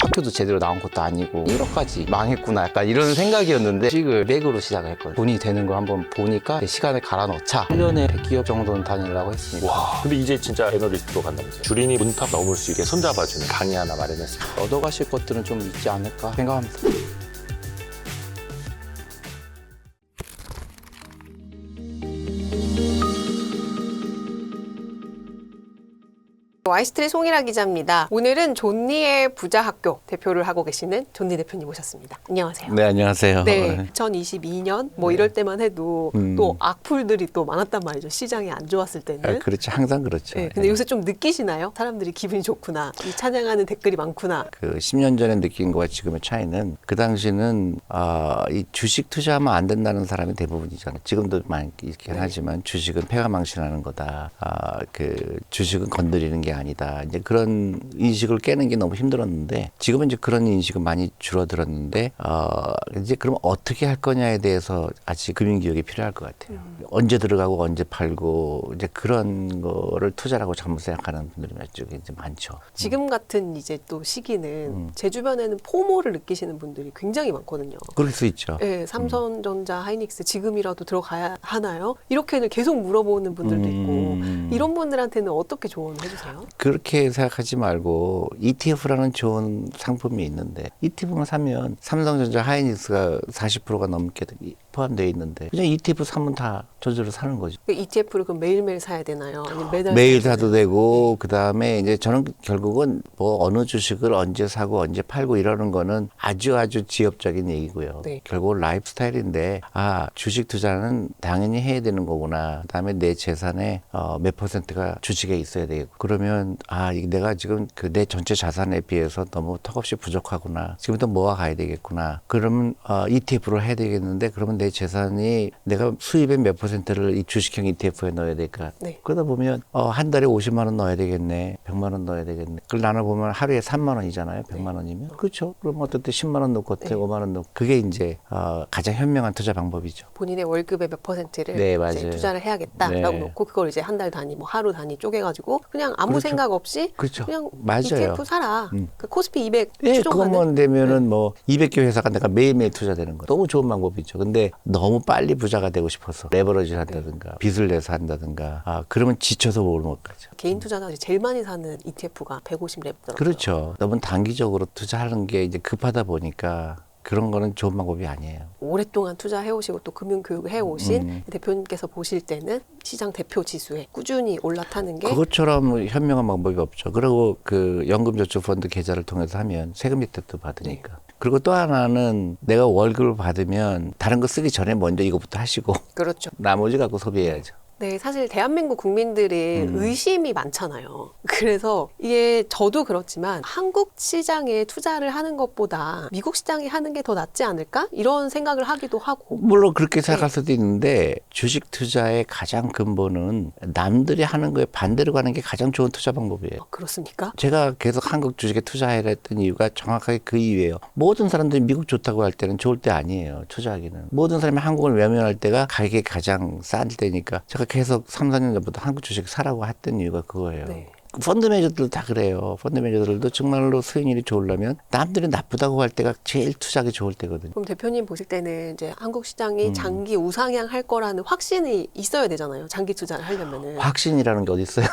학교도 제대로 나온 것도 아니고 1억까지 망했구나 약간 이런 생각이었는데 주식을 맥으로 시작을 했거든요. 돈이 되는 걸 한번 보니까 시간을 갈아 넣자. 1년에 100기업 정도는 다니려고 했습니다. 와, 근데 이제 진짜 애널리스트로 간다면서요. 주린이 문턱 넘을 수 있게 손잡아주는 강의 하나 마련했습니다. 얻어가실 것들은 좀 있지 않을까 생각합니다. 와이스트릿 송일아 기자입니다. 오늘은 존니의 부자학교 대표를 하고 계시는 존니 대표님 모셨습니다. 안녕하세요. 네, 안녕하세요. 네, 2022년 뭐 이럴 때만 해도 또 악플들이 또 많았단 말이죠. 시장이 안 좋았을 때는. 그렇죠. 항상 그렇죠. 네, 근데 요새 좀 느끼시나요? 사람들이 기분이 좋구나. 이 찬양하는 댓글이 많구나. 그 10년 전에 느낀 거와 지금의 차이는 그 당시는 이 주식 투자하면 안 된다는 사람이 대부분이잖아요. 지금도 많이 있긴 하지만 주식은 폐가망신하는 거다. 그 주식은 건드리는 게 아니다. 이제 그런 인식을 깨는 게 너무 힘들었는데 지금은 이제 그런 인식은 많이 줄어들었는데 이제 그럼 어떻게 할 거냐에 대해서 아직 금융기획이 필요할 것 같아요. 언제 들어가고 언제 팔고 이제 그런 거를 투자라고 잘못 생각하는 분들이 몇 쪽 이제 많죠. 지금 같은 이제 또 시기는 제 주변에는 포모를 느끼시는 분들이 굉장히 많거든요. 그럴 수 있죠. 네, 삼성전자, 하이닉스 지금이라도 들어가야 하나요? 이렇게는 계속 물어보는 분들도 있고 이런 분들한테는 어떻게 조언해 주세요? 그렇게 생각하지 말고 ETF라는 좋은 상품이 있는데 ETF만 사면 삼성전자, 하이닉스가 40%가 넘게 포함되어 있는데 그냥 ETF 사면 다 저절로 사는 거죠. 그 ETF를 그럼 매일매일 사야 되나요? 아니면 매달 매일 사야 사도 되나요? 되고 그다음에 이제 저는 결국은 뭐 어느 주식을 언제 사고 언제 팔고 이러는 거는 아주 지엽적인 얘기고요. 네. 결국은 라이프스타일인데 주식 투자는 당연히 해야 되는 거구나. 그다음에 내 재산의 몇 %가 주식에 있어야 되겠고 그러면 내가 지금 그 내 전체 자산에 비해서 너무 턱없이 부족하구나. 지금부터 모아 가야 되겠구나. 그러면 ETF를 해야 되겠는데 그러면 내 재산이 내가 수입의 몇 %를 이 주식형 ETF에 넣어야 될까? 네. 그러다 보면 한 달에 50만 원 넣어야 되겠네. 100만 원 넣어야 되겠네. 그걸 나눠보면 하루에 3만 원이잖아요. 100만 원이면. 그렇죠. 그럼 어떨 때 10만 원 넣고 어떨 때 5만 원 넣고. 그게 이제 가장 현명한 투자 방법이죠. 본인의 월급의 몇 %를 네, 이제 맞아요. 투자를 해야겠다라고 네. 놓고 그걸 이제 한 달 단위, 뭐 하루 단위 쪼개가지고 그냥 아무 그렇죠. 생각 없이 그렇죠. 그냥 맞아요. ETF 사라. 그 코스피 200 예, 추종하는. 그것만 되면은 뭐 200개 회사가 내가 매일매일 투자되는 거 너무 좋은 방법이죠. 근데 너무 빨리 부자가 되고 싶어서 레버리지를 한다든가 빚을 내서 한다든가 그러면 지쳐서 못 가죠. 개인 투자자 제일 많이 사는 ETF가 150랩더라고요. 그렇죠. 너무 단기적으로 투자하는 게 이제 급하다 보니까 그런 거는 좋은 방법이 아니에요. 오랫동안 투자해오시고 또 금융교육을 해오신 대표님께서 보실 때는 시장 대표 지수에 꾸준히 올라타는 게 그것처럼 현명한 방법이 없죠. 그리고 그 연금저축펀드 계좌를 통해서 하면 세금 혜택도 받으니까. 네. 그리고 또 하나는 내가 월급을 받으면 다른 거 쓰기 전에 먼저 이거부터 하시고 그렇죠. 나머지 갖고 소비해야죠. 네, 사실 대한민국 국민들이 의심이 많잖아요. 그래서 이게 저도 그렇지만 한국 시장에 투자를 하는 것보다 미국 시장에 하는 게 더 낫지 않을까? 이런 생각을 하기도 하고. 물론 그렇게 생각할 수도 있는데 주식 투자의 가장 근본은 남들이 하는 거에 반대로 가는 게 가장 좋은 투자 방법이에요. 그렇습니까? 제가 계속 한국 주식에 투자해라 했던 이유가 정확하게 그 이유예요. 모든 사람들이 미국 좋다고 할 때는 좋을 때 아니에요. 투자하기는. 모든 사람이 한국을 외면할 때가 가격이 가장 싼 때니까 제가 계속 3, 4년 전부터 한국 주식 사라고 했던 이유가 그거예요. 네. 펀드 매니저들도 다 그래요. 펀드 매니저들도 정말로 수익률이 좋으려면 남들이 나쁘다고 할 때가 제일 투자하기 좋을 때거든요. 그럼 대표님 보실 때는 이제 한국 시장이 장기 우상향 할 거라는 확신이 있어야 되잖아요. 장기 투자를 하려면은. 확신이라는 게 어디 있어요?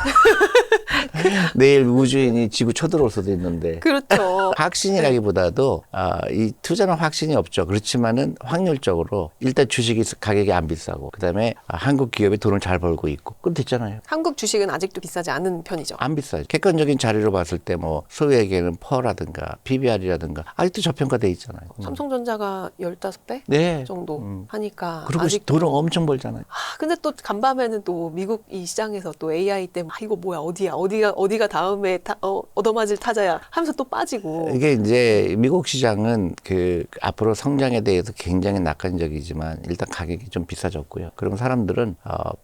내일 우주인이 지구 쳐들어올 수도 있는데. 그렇죠. 확신이라기보다도 이 투자는 확신이 없죠. 그렇지만은 확률적으로 일단 주식이 가격이 안 비싸고 그다음에 한국 기업이 돈을 잘 벌고 있고 그럼 됐잖아요. 한국 주식은 아직도 비싸지 않은 편이죠. 안 비싸요. 객관적인 자료로 봤을 때 뭐 소위에게는 퍼라든가 PBR이라든가 아직도 저평가돼 있잖아요. 삼성전자가 15배 네. 정도 하니까 그리고 아직 돈을 엄청 벌잖아요. 근데 또 간밤에는 또 미국 이 시장에서 또 AI 때문에 이거 뭐야 어디가 다음에 얻어맞을 타자야 하면서 또 빠지고. 이게 이제 미국 시장은 그 앞으로 성장에 대해서 굉장히 낙관적이지만 일단 가격이 좀 비싸졌고요. 그럼 사람들은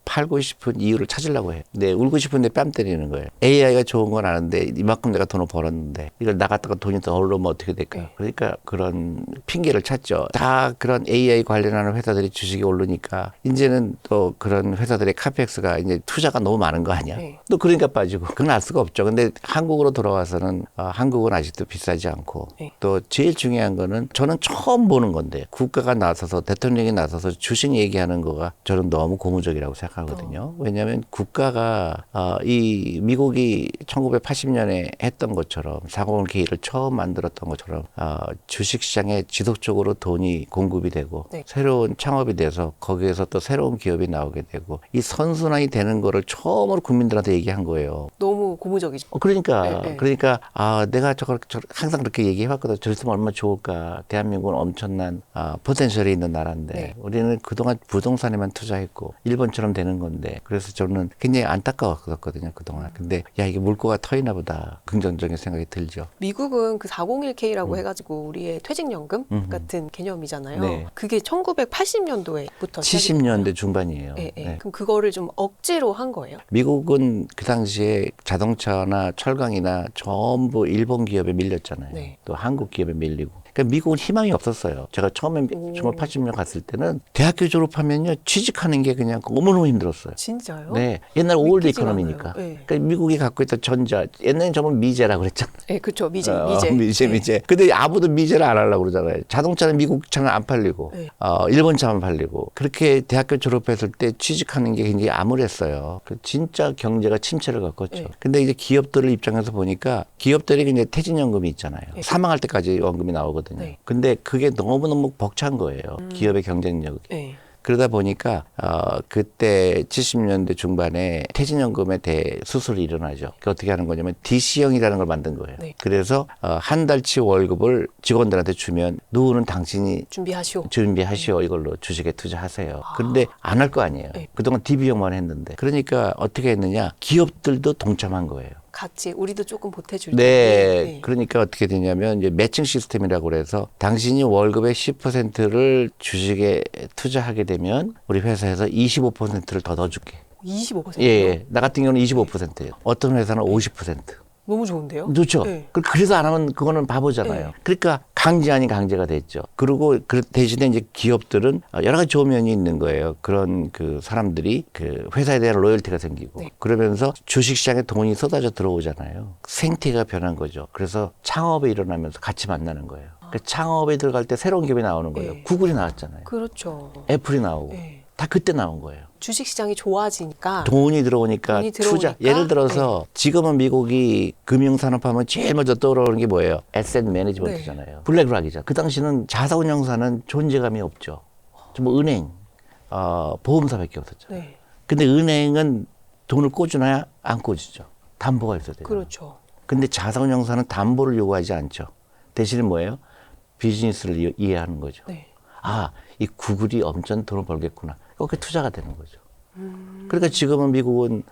팔고 싶은 이유를 찾으려고 해요. 네, 울고 싶은데 뺨 때리는 거예요. AI가 좋은 건 아는데 이만큼 내가 돈을 벌었는데 이걸 나갔다가 돈이 더 올라오면 어떻게 될까? 그러니까 그런 핑계를 찾죠. 다 그런 AI 관련하는 회사들이 주식이 오르니까 이제는 또 그런 회사들의 카펙스가 이제 투자가 너무 많은 거 아니야? 네. 또 그러니까 빠지고. 아이고, 그건 알 수가 없죠. 근데 한국으로 돌아와서는 한국은 아직도 비싸지 않고 네. 또 제일 중요한 거는 저는 처음 보는 건데 국가가 나서서 대통령이 나서서 주식 얘기하는 거가 저는 너무 고무적이라고 생각하거든요. 왜냐하면 국가가 이 미국이 1980년에 했던 것처럼 401k를 처음 만들었던 것처럼 주식시장에 지속적으로 돈이 공급이 되고 네. 새로운 창업이 돼서 거기에서 또 새로운 기업이 나오게 되고 이 선순환이 되는 거를 처음으로 국민들한테 얘기한 거예요. 너무 고무적이죠. 그러니까 네. 그러니까 내가 항상 그렇게 얘기해왔거든. 저랬으면 얼마나 좋을까. 대한민국은 엄청난 포텐셜이 있는 나라인데 네. 우리는 그동안 부동산에만 투자했고 일본처럼 되는 건데 그래서 저는 굉장히 안타까웠거든요 그동안. 근데 야 이게 물꼬가 터이나 보다 긍정적인 생각이 들죠. 미국은 그 401k라고 해가지고 우리의 퇴직연금 같은 개념이잖아요. 네. 그게 1980년도에부터 70년대 중반이에요. 네, 네. 네. 그럼 그거를 좀 억지로 한 거예요. 미국은 그 당시에 자동차나 철강이나 전부 일본 기업에 밀렸잖아요. 네. 또 한국 기업에 밀리고. 그러니까 미국은 희망이 없었어요. 제가 처음에 1980년 갔을 때는 대학교 졸업하면요 취직하는 게 그냥 너무너무 힘들었어요. 진짜요? 네, 옛날 올드 믿기지가 이코노미니까. 않아요. 네. 그러니까 미국이 갖고 있던 전자, 옛날엔 전부 미제라 그랬잖아요. 네, 그렇죠. 미제. 미제. 네. 근데 아무도 미제를 안 하려고 그러잖아요. 자동차는 미국 차는 안 팔리고, 네. 일본 차만 팔리고. 그렇게 대학교 졸업했을 때 취직하는 게 굉장히 암울했어요. 진짜 경제가 침체를 겪었죠. 네. 근데 이제 기업들 입장에서 보니까 기업들이 이제 퇴직연금이 있잖아요. 네. 사망할 때까지 연금이 나오거든요. 네. 근데 그게 너무너무 벅찬 거예요. 기업의 경쟁력이. 네. 그러다 보니까 그때 70년대 중반에 퇴직연금에 대해 수술이 일어나죠. 그 어떻게 하는 거냐면 DC형이라는 걸 만든 거예요. 네. 그래서 한 달치 월급을 직원들한테 주면 누구는 당신이 준비하시오 이걸로 주식에 투자하세요. 그런데 안 할 거 아니에요. 네. 그동안 DB형만 했는데. 그러니까 어떻게 했느냐. 기업들도 동참한 거예요. 같이 우리도 조금 보태줄 네. 때. 그러니까 어떻게 되냐면 이제 매칭 시스템이라고 그래서 당신이 월급의 10%를 주식에 투자하게 되면 우리 회사에서 25%를 더 넣어줄게. 25%요? 예. 나 같은 경우는 25%예요. 어떤 회사는 50%. 너무 좋은데요? 좋죠. 네. 그래서 안 하면 그거는 바보잖아요. 네. 그러니까 강제 아닌 강제가 됐죠. 그리고 그 대신에 이제 기업들은 여러 가지 좋은 면이 있는 거예요. 그런 그 사람들이 그 회사에 대한 로열티가 생기고 네. 그러면서 주식시장에 돈이 쏟아져 들어오잖아요. 생태가 변한 거죠. 그래서 창업이 일어나면서 같이 만나는 거예요. 그 창업에 들어갈 때 새로운 기업이 나오는 거예요. 네. 구글이 나왔잖아요. 그렇죠. 애플이 나오고 네. 다 그때 나온 거예요. 주식시장이 좋아지니까 돈이 들어오니까 투자. 예를 들어서 지금은 미국이 금융산업하면 제일 먼저 떠오르는 게 뭐예요? 에셋 매니지먼트잖아요. 블랙락이죠. 그 당시는 자사운용사는 존재감이 없죠. 뭐 은행, 보험사밖에 없었죠. 네. 근데 은행은 돈을 꿔주나요? 안 꿔주죠. 담보가 있어야 돼요. 그렇죠. 근데 자사운용사는 담보를 요구하지 않죠. 대신에 뭐예요? 비즈니스를 이해하는 거죠. 네. 이 구글이 엄청 돈을 벌겠구나. 그게 투자가 되는 거죠. 그러니까 지금은 미국은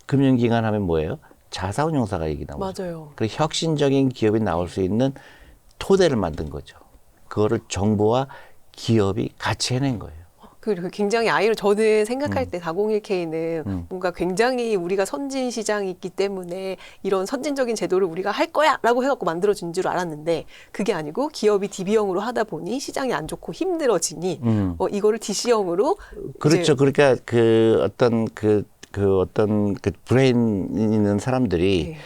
금융기관 하면 뭐예요? 자사운용사가 얘기 나오죠. 맞아요. 그 혁신적인 기업이 나올 수 있는 토대를 만든 거죠. 그거를 정부와 기업이 같이 해낸 거예요. 그리고 굉장히 저는 생각할 때 401k는 뭔가 굉장히 우리가 선진 시장이 있기 때문에 이런 선진적인 제도를 우리가 할 거야 라고 해갖고 만들어진 줄 알았는데 그게 아니고 기업이 DB형으로 하다 보니 시장이 안 좋고 힘들어지니 이거를 DC형으로 그렇죠. 그러니까 어떤 브레인 있는 사람들이 네.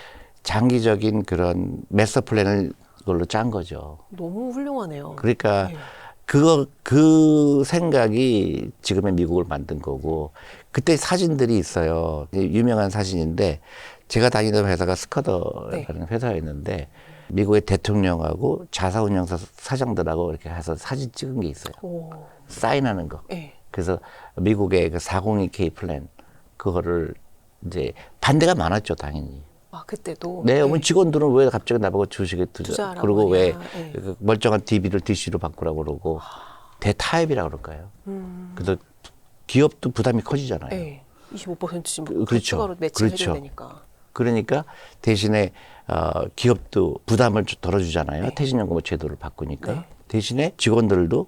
장기적인 그런 마스터 플랜을 그걸로 짠 거죠. 너무 훌륭하네요. 그러니까 네. 그 생각이 지금의 미국을 만든 거고, 그때 사진들이 있어요. 유명한 사진인데, 제가 다니던 회사가 스커더라는 회사였는데, 미국의 대통령하고 자사운용사 사장들하고 이렇게 해서 사진 찍은 게 있어요. 오. 사인하는 거. 네. 그래서 미국의 그 401k 플랜, 그거를 이제 반대가 많았죠, 당연히. 그때도. 네, 직원들은 왜 갑자기 나보고 주식에 투자, 그리고 왜 그 멀쩡한 DB를 DC로 바꾸라고 그러고, 대타협이라고 그럴까요? 그래서 기업도 부담이 커지잖아요. 네. 25%씩 그렇죠. 추가로 매칭해야 그렇죠. 되니까. 그러니까 대신에 기업도 부담을 덜어주잖아요. 네. 퇴직연금 제도를 바꾸니까. 네. 대신에 직원들도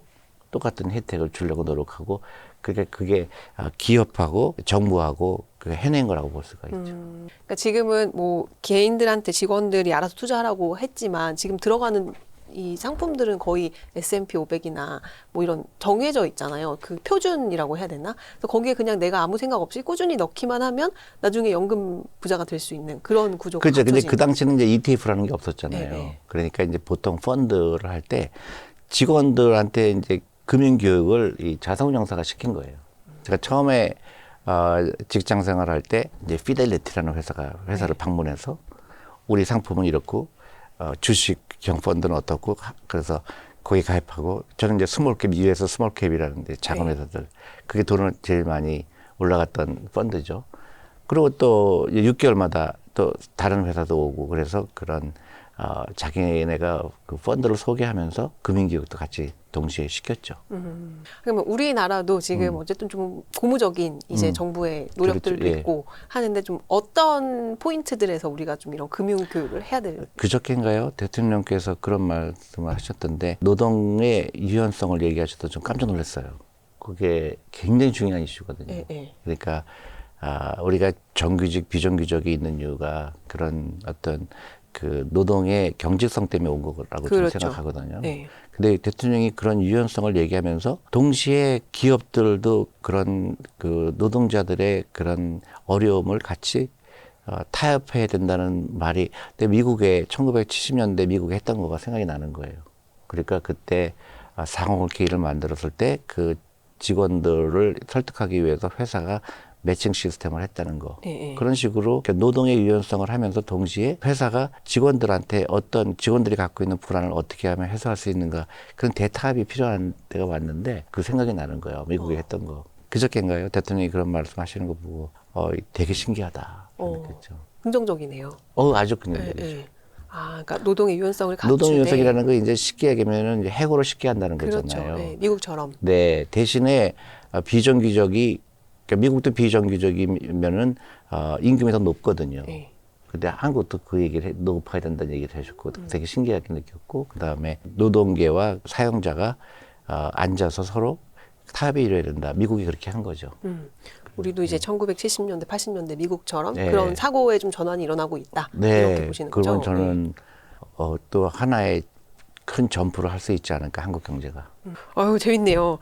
똑같은 혜택을 주려고 노력하고, 그게 기업하고 정부하고 해낸 거라고 볼 수가 있죠. 그러니까 지금은 뭐 개인들한테 직원들이 알아서 투자하라고 했지만 지금 들어가는 이 상품들은 거의 S&P 500이나 뭐 이런 정해져 있잖아요. 그 표준이라고 해야 되나? 그래서 거기에 그냥 내가 아무 생각 없이 꾸준히 넣기만 하면 나중에 연금 부자가 될 수 있는 그런 구조가 그렇죠. 근데 갖춰지는 그 당시는 이제 ETF라는 게 없었잖아요. 네, 네. 그러니까 이제 보통 펀드를 할 때 직원들한테 이제 금융 교육을 이 자산운용사가 시킨 거예요. 제가 처음에 직장 생활할 때 이제 피델리티라는 회사를 방문해서 우리 상품은 이렇고 주식형 펀드는 어떻고 그래서 거기 가입하고 저는 이제 스몰캡 US 스몰캡이라는 데 작은 회사들 그게 돈을 제일 많이 올라갔던 펀드죠. 그리고 또 6개월마다 또 다른 회사도 오고 그래서 그런 자기네가 그 펀드를 소개하면서 금융교육도 같이 동시에 시켰죠. 그러면 우리나라도 지금 어쨌든 좀 고무적인 이제 정부의 노력들도 그렇죠. 예. 있고 하는데 좀 어떤 포인트들에서 우리가 좀 이런 금융 교육을 해야 될 그저께인가요? 대통령께서 그런 말씀을 하셨던데 노동의 유연성을 얘기하셔서 좀 깜짝 놀랐어요. 그게 굉장히 중요한 이슈거든요. 예, 예. 그러니까 우리가 정규직, 비정규직이 있는 이유가 그런 어떤 그 노동의 경직성 때문에 온 거라고 저는 그렇죠. 생각하거든요. 네. 근데 대통령이 그런 유연성을 얘기하면서 동시에 기업들도 그런 그 노동자들의 그런 어려움을 같이 타협해야 된다는 말이 근데 미국에 1970년대 미국에 했던 거가 생각이 나는 거예요. 그러니까 그때 상호를 계획을 만들었을 때 그 직원들을 설득하기 위해서 회사가 매칭 시스템을 했다는 거. 예, 예. 그런 식으로 노동의 유연성을 하면서 동시에 회사가 직원들한테 어떤 직원들이 갖고 있는 불안을 어떻게 하면 해소할 수 있는가 그런 대타협이 필요한 때가 왔는데 그 생각이 나는 거예요. 미국에 했던 거. 그저께인가요? 대통령이 그런 말씀 하시는 거 보고 되게 신기하다 생각했죠. 긍정적이네요. 아주 예, 긍정적이죠. 예. 그러니까 노동의 유연성을 갖추되 노동 유연성이라는 거 이제 쉽게 얘기하면 이제 해고를 쉽게 한다는 그렇죠. 거잖아요. 예, 미국처럼. 네, 대신에 비정규직이 그러니까 미국도 비정규직이면은 임금이 더 높거든요. 예. 근데 한국도 그 얘기를 높아야 된다는 얘기를 해줬고 되게 신기하게 느꼈고 그다음에 노동계와 사용자가 앉아서 서로 타협이 이뤄야 된다. 미국이 그렇게 한 거죠. 우리도 이제 1970년대, 80년대 미국처럼 네. 그런 사고에 좀 전환이 일어나고 있다. 이렇게 보시는 그러면 거죠. 저는 또 하나의 큰 점프를 할 수 있지 않을까 한국 경제가. 아유, 재밌네요.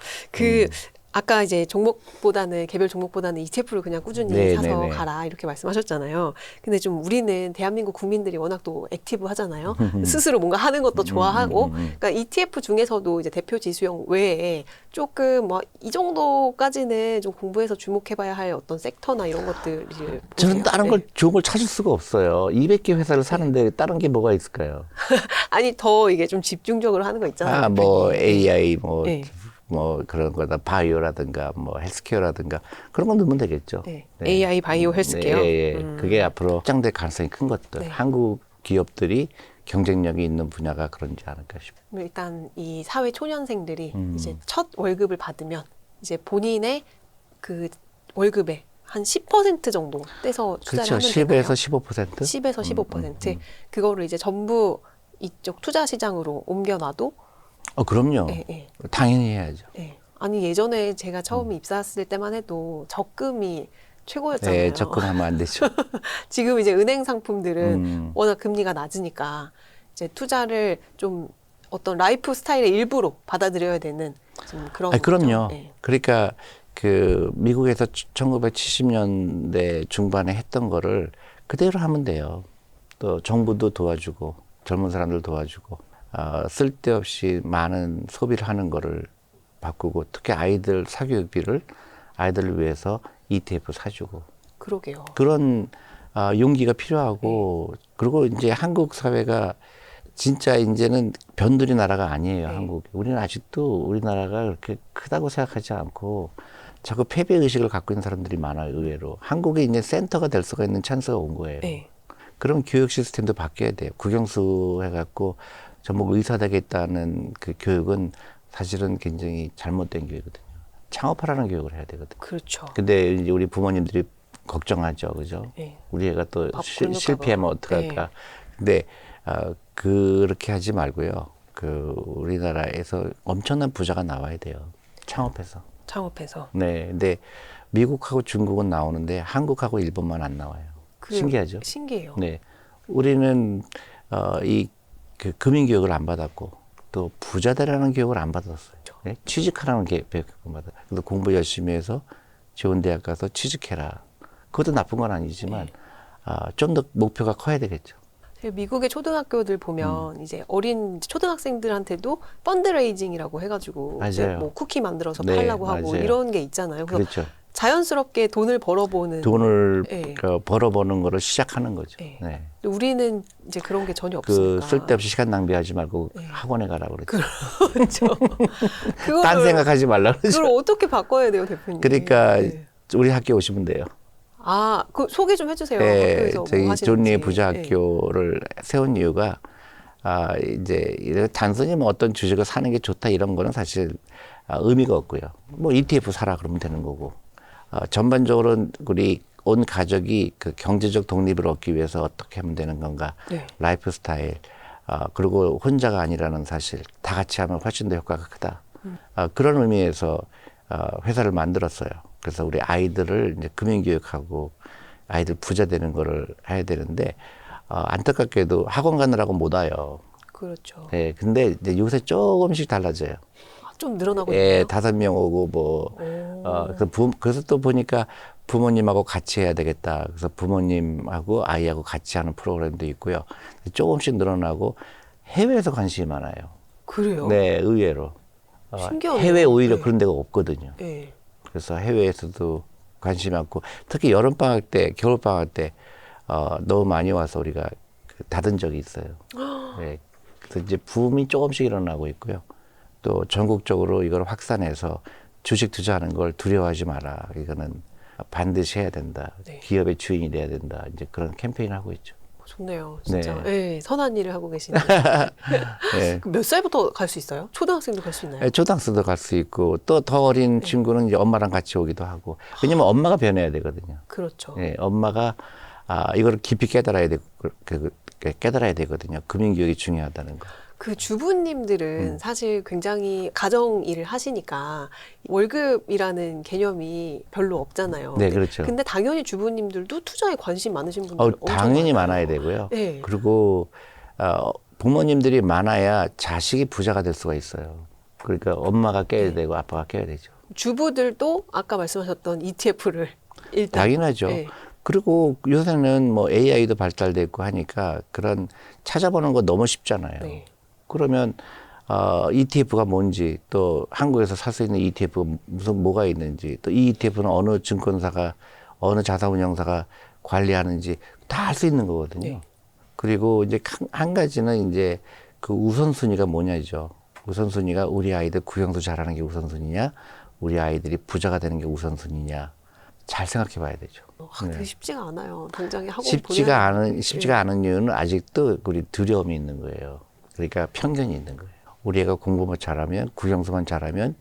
아까 이제 종목보다는 개별 종목보다는 ETF를 그냥 꾸준히 네, 사서 네, 네. 가라 이렇게 말씀하셨잖아요. 근데 좀 우리는 대한민국 국민들이 워낙 또 액티브 하잖아요. 스스로 뭔가 하는 것도 좋아하고, 그러니까 ETF 중에서도 이제 대표 지수형 외에 조금 뭐 이 정도까지는 좀 공부해서 주목해봐야 할 어떤 섹터나 이런 것들을 저는 보세요. 다른 네. 걸 좋은 걸 찾을 수가 없어요. 200개 회사를 사는데 다른 게 뭐가 있을까요? 아니 더 이게 좀 집중적으로 하는 거 있잖아요. 뭐 되게. AI 네. 뭐 그런 거다 바이오라든가 뭐 헬스케어라든가 그런 건 넣으면 되겠죠. 네. AI 바이오 헬스케어. 예. 그게 앞으로 확장될 가능성이 큰 것들. 네. 한국 기업들이 경쟁력이 있는 분야가 그런지 않을까 싶어요. 일단 이 사회 초년생들이 이제 첫 월급을 받으면 이제 본인의 그 월급의 한 10% 정도 떼서 투자를 그렇죠. 하면 되나요? 10에서 15%? 10에서 15%. 그거를 이제 전부 이쪽 투자 시장으로 옮겨놔도 그럼요. 예, 예, 당연히 해야죠. 예. 아니 예전에 제가 처음 입사했을 때만 해도 적금이 최고였잖아요. 네, 접근하면 안 되죠. 지금 이제 은행 상품들은 워낙 금리가 낮으니까 이제 투자를 좀 어떤 라이프 스타일의 일부로 받아들여야 되는 좀 그런 그럼요. 거죠. 예. 그러니까 그 미국에서 1970년대 중반에 했던 거를 그대로 하면 돼요. 또 정부도 도와주고 젊은 사람들 도와주고 쓸데없이 많은 소비를 하는 거를 바꾸고 특히 아이들 사교육비를 아이들을 위해서 ETF 사주고 그러게요. 그런 용기가 필요하고 그리고 이제 한국 사회가 진짜 이제는 변두리 나라가 아니에요. 한국. 우리는 아직도 우리나라가 그렇게 크다고 생각하지 않고 자꾸 패배 의식을 갖고 있는 사람들이 많아요. 의외로. 한국이 이제 센터가 될 수가 있는 찬스가 온 거예요. 네. 그럼 교육 시스템도 바뀌어야 돼요. 국영수 해갖고 전부 의사 되겠다는 그 교육은 사실은 굉장히 잘못된 교육이거든요. 창업하라는 교육을 해야 되거든요. 그렇죠. 근데 이제 우리 부모님들이 걱정하죠. 그죠? 네. 우리 애가 또 밥 굶을까 실패하면 봐. 어떡할까. 근데 그렇게 하지 말고요. 그 우리나라에서 엄청난 부자가 나와야 돼요. 창업해서. 창업해서. 네. 근데 미국하고 중국은 나오는데 한국하고 일본만 안 나와요. 신기하죠? 신기해요. 네. 우리는 그 금융 교육을 안 받았고 또 부자 되라는 교육을 안 받았어요. 네? 취직하라는 교육을 받았어요. 그래서 공부 열심히 해서 좋은 대학 가서 취직해라. 그것도 나쁜 건 아니지만 좀 더 목표가 커야 되겠죠. 미국의 초등학교들 보면 이제 어린 초등학생들한테도 펀드레이징이라고 해가지고 이제 맞아요. 뭐 쿠키 만들어서 네, 팔라고 하고 맞아요. 이런 게 있잖아요. 그래서 그렇죠. 자연스럽게 돈을 벌어보는. 돈을 네. 벌어보는 거를 시작하는 거죠. 네. 네. 근데 우리는 이제 그런 게 전혀 그 없으니까. 쓸데없이 시간 낭비하지 말고 네. 학원에 가라고 그랬죠. 그렇죠. 딴 생각하지 말라 그러죠. 그걸 어떻게 바꿔야 돼요, 대표님? 그러니까 네. 우리 학교 오시면 돼요. 그 소개 좀 해주세요. 네, 학교에서 저희 뭐 존리의 하시는지. 부자 네. 학교를 세운 이유가 이제 단순히 뭐 어떤 주식을 사는 게 좋다 이런 거는 사실 의미가 없고요. 뭐 ETF 사라 그러면 되는 거고 전반적으로 우리 온 가족이 그 경제적 독립을 얻기 위해서 어떻게 하면 되는 건가, 네. 라이프 스타일 그리고 혼자가 아니라는 사실, 다 같이 하면 훨씬 더 효과가 크다. 그런 의미에서 회사를 만들었어요. 그래서 우리 아이들을 이제 금융교육하고 아이들 부자 되는 거를 해야 되는데 안타깝게도 학원 가느라고 못 와요. 그렇죠. 네, 근데 이제 요새 조금씩 달라져요. 좀 늘어나고 예, 있네요. 5명 오고 뭐 그래서 또 보니까 부모님하고 같이 해야 되겠다. 그래서 부모님하고 아이하고 같이 하는 프로그램도 있고요. 조금씩 늘어나고 해외에서 관심이 많아요. 그래요? 네, 의외로. 신기하네요. 해외 오히려 네. 그런 데가 없거든요. 네. 그래서 해외에서도 관심이 많고 특히 여름방학 때, 겨울방학 때 너무 많이 와서 우리가 닫은 적이 있어요. 네. 그래서 이제 붐이 조금씩 일어나고 있고요. 또 전국적으로 이걸 확산해서 주식 투자하는 걸 두려워하지 마라. 이거는 반드시 해야 된다. 네. 기업의 주인이 돼야 된다. 이제 그런 캠페인을 하고 있죠. 좋네요. 진짜. 네. 네, 선한 일을 하고 계시네요. 네. 몇 살부터 갈 수 있어요? 초등학생도 갈 수 있나요? 초등학생도 갈 수 있고 또 더 어린 친구는 이제 엄마랑 같이 오기도 하고 왜냐면 엄마가 변해야 되거든요. 그렇죠. 예, 엄마가 이걸 깊이 깨달아야 깨달아야 되거든요. 금융교육이 중요하다는 거. 그 주부님들은 사실 굉장히 가정 일을 하시니까 월급이라는 개념이 별로 없잖아요. 네, 그렇죠. 근데 당연히 주부님들도 투자에 관심 많으신 분들 엄청 당연히 많아요. 많아야 되고요. 네. 그리고 부모님들이 많아야 자식이 부자가 될 수가 있어요. 그러니까 엄마가 깨야 되고 아빠가 깨야 되죠. 주부들도 아까 말씀하셨던 ETF를 일단 당연하죠. 네. 그리고 요새는 뭐 AI도 발달됐고 하니까 그런 찾아보는 거 너무 쉽잖아요. 네. 그러면 ETF가 뭔지 또 한국에서 살 수 있는 ETF가 뭐가 있는지 또 이 ETF는 어느 증권사가 어느 자산운용사가 관리하는지 다 알 수 있는 거거든요. 네. 그리고 이제 한 가지는 이제 그 우선순위가 뭐냐죠. 우선순위가 우리 아이들 국영수 잘하는 게 우선순위냐, 우리 아이들이 부자가 되는 게 우선순위냐. 잘 생각해 봐야 되죠. 그게 쉽지가 않아요. 당장에 학원 쉽지가 않은 이유는 아직도 우리 두려움이 있는 거예요. 그러니까 편견이 있는 거예요. 우리 애가 공부만 잘하면, 국영수만 잘하면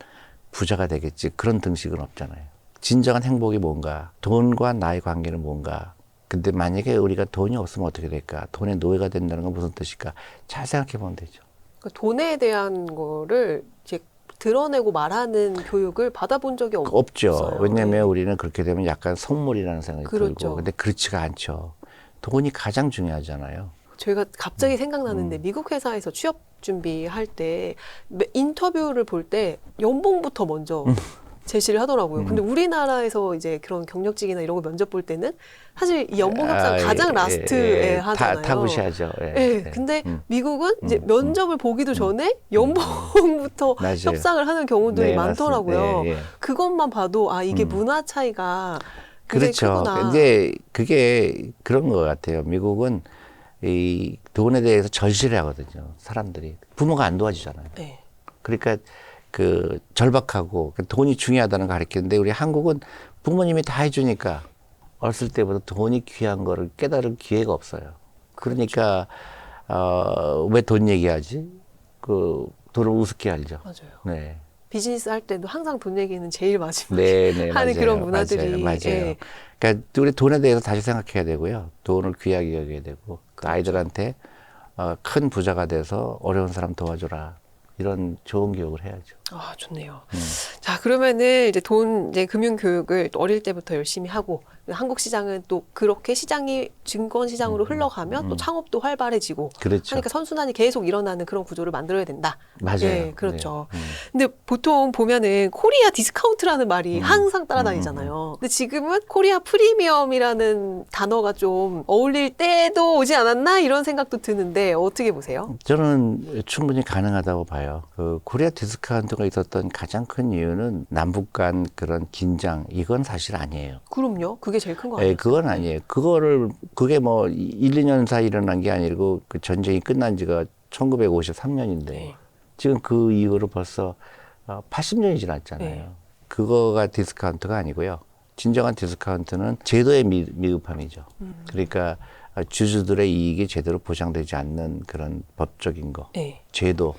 부자가 되겠지. 그런 등식은 없잖아요. 진정한 행복이 뭔가, 돈과 나의 관계는 뭔가. 근데 만약에 우리가 돈이 없으면 어떻게 될까? 돈의 노예가 된다는 건 무슨 뜻일까? 잘 생각해 보면 되죠. 그러니까 돈에 대한 거를 이제 드러내고 말하는 교육을 받아본 적이 없죠. 왜냐하면 네. 우리는 그렇게 되면 약간 속물이라는 생각이 그렇죠. 들고. 근데 그렇지가 않죠. 돈이 가장 중요하잖아요. 저희가 갑자기 생각나는데 미국 회사에서 취업 준비할 때 인터뷰를 볼 때 연봉부터 먼저 제시를 하더라고요. 근데 우리나라에서 이제 그런 경력직이나 이런 거 면접 볼 때는 사실 이 연봉 협상 가장 라스트에 하잖아요. 타부시하죠. 네, 근데 미국은 이제 면접을 보기도 전에 연봉부터 맞아요. 협상을 하는 경우들이 네, 많더라고요. 맞습니다. 예, 예. 그것만 봐도 이게 문화 차이가 굉장히 그렇죠. 크구나. 근데 그게 그런 것 같아요. 미국은 이 돈에 대해서 절실해 하거든요. 사람들이. 부모가 안 도와주잖아요. 네. 그러니까 그 절박하고 돈이 중요하다는 걸 가르치는데 우리 한국은 부모님이 다 해주니까 어렸을 때부터 돈이 귀한 거를 깨달을 기회가 없어요. 그러니까 왜 돈 얘기하지? 그 돈을 우습게 알죠. 맞아요. 네. 비즈니스 할 때도 항상 돈 얘기는 제일 마지막에 네, 하는 맞아요. 그런 문화들이 맞아요. 예. 그러니까 우리 돈에 대해서 다시 생각해야 되고요. 돈을 귀하게 여겨야 되고 그 아이들한테 큰 부자가 돼서 어려운 사람 도와줘라. 이런 좋은 교육을 해야죠. 좋네요. 자, 그러면은 이제 금융 교육을 어릴 때부터 열심히 하고 한국 시장은 또 그렇게 시장이 증권 시장으로 흘러가면 또 창업도 활발해지고 그렇죠. 하니까 선순환이 계속 일어나는 그런 구조를 만들어야 된다. 맞아요. 예, 그렇죠. 네. 근데 보통 보면은 코리아 디스카운트라는 말이 항상 따라다니잖아요. 근데 지금은 코리아 프리미엄이라는 단어가 좀 어울릴 때도 오지 않았나 이런 생각도 드는데 어떻게 보세요? 저는 충분히 가능하다고 봐요. 그 코리아 디스카운트가 있었던 가장 큰 이유는 남북 간 그런 긴장, 이건 사실 아니에요. 그럼요. 그게 제일 큰 거 예, 아니에요? 그건 아니에요. 그게 뭐 1, 2년 사이 일어난 게 아니고 그 전쟁이 끝난 지가 1953년인데 네. 지금 그 이후로 벌써 80년이 지났잖아요. 네. 그거가 디스카운트가 아니고요. 진정한 디스카운트는 제도의 미흡함이죠. 그러니까 주주들의 이익이 제대로 보장되지 않는 그런 법적인 거, 네. 제도.